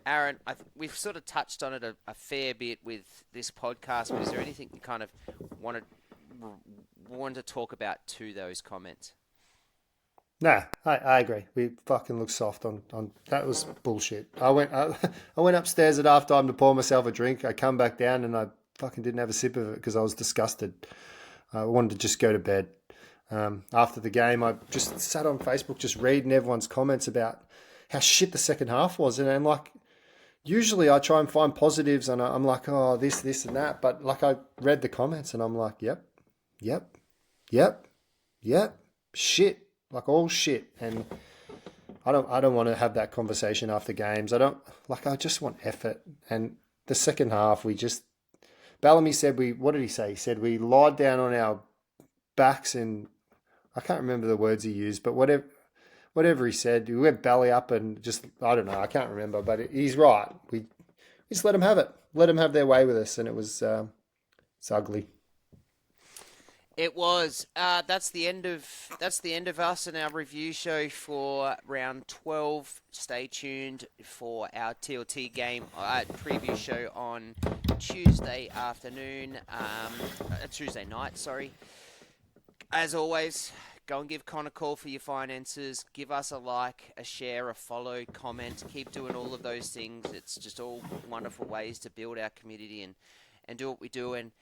A: Aaron, we've sort of touched on it a fair bit with this podcast, but is there anything you kind of want to talk about to those comments?
B: Nah, I agree. We fucking looked soft on that was bullshit. I went upstairs at halftime to pour myself a drink. I come back down and I fucking didn't have a sip of it because I was disgusted. I wanted to just go to bed. After the game, I just sat on Facebook just reading everyone's comments about how shit the second half was, and I'm like, usually I try and find positives, and I'm like, oh, this, and that. But like, I read the comments, and I'm like, yep, yep, yep, yep, shit, like all shit. And I don't want to have that conversation after games. I don't like. I just want effort. And the second half, we just Bellamy said we. What did he say? He said we lied down on our backs, and I can't remember the words he used, but whatever he said, we went belly up and just, I don't know, I can't remember, but he's right. We just let them have it, let them have their way with us, and it was it's ugly.
A: It was. That's the end of us and our review show for round 12. Stay tuned for our TLT game preview show on Tuesday afternoon. Tuesday night. Sorry. As always, go and give Con a call for your finances. Give us a like, a share, a follow, comment. Keep doing all of those things. It's just all wonderful ways to build our community and do what we do. And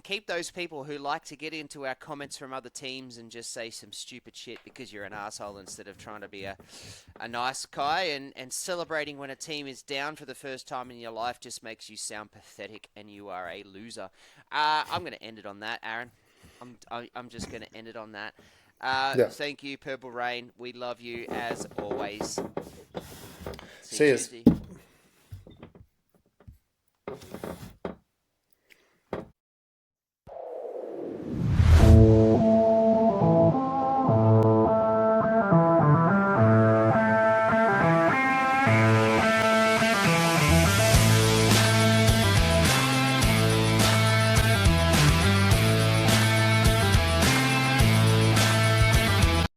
A: keep those people who like to get into our comments from other teams and just say some stupid shit because you're an asshole instead of trying to be a nice guy. And celebrating when a team is down for the first time in your life just makes you sound pathetic and you are a loser. I'm going to end it on that, Aaron. I'm just going to end it on that.
B: Yeah.
A: Thank you, Purple Rain. We love you as always. See
B: See
A: you
B: yous.
A: Tuesday.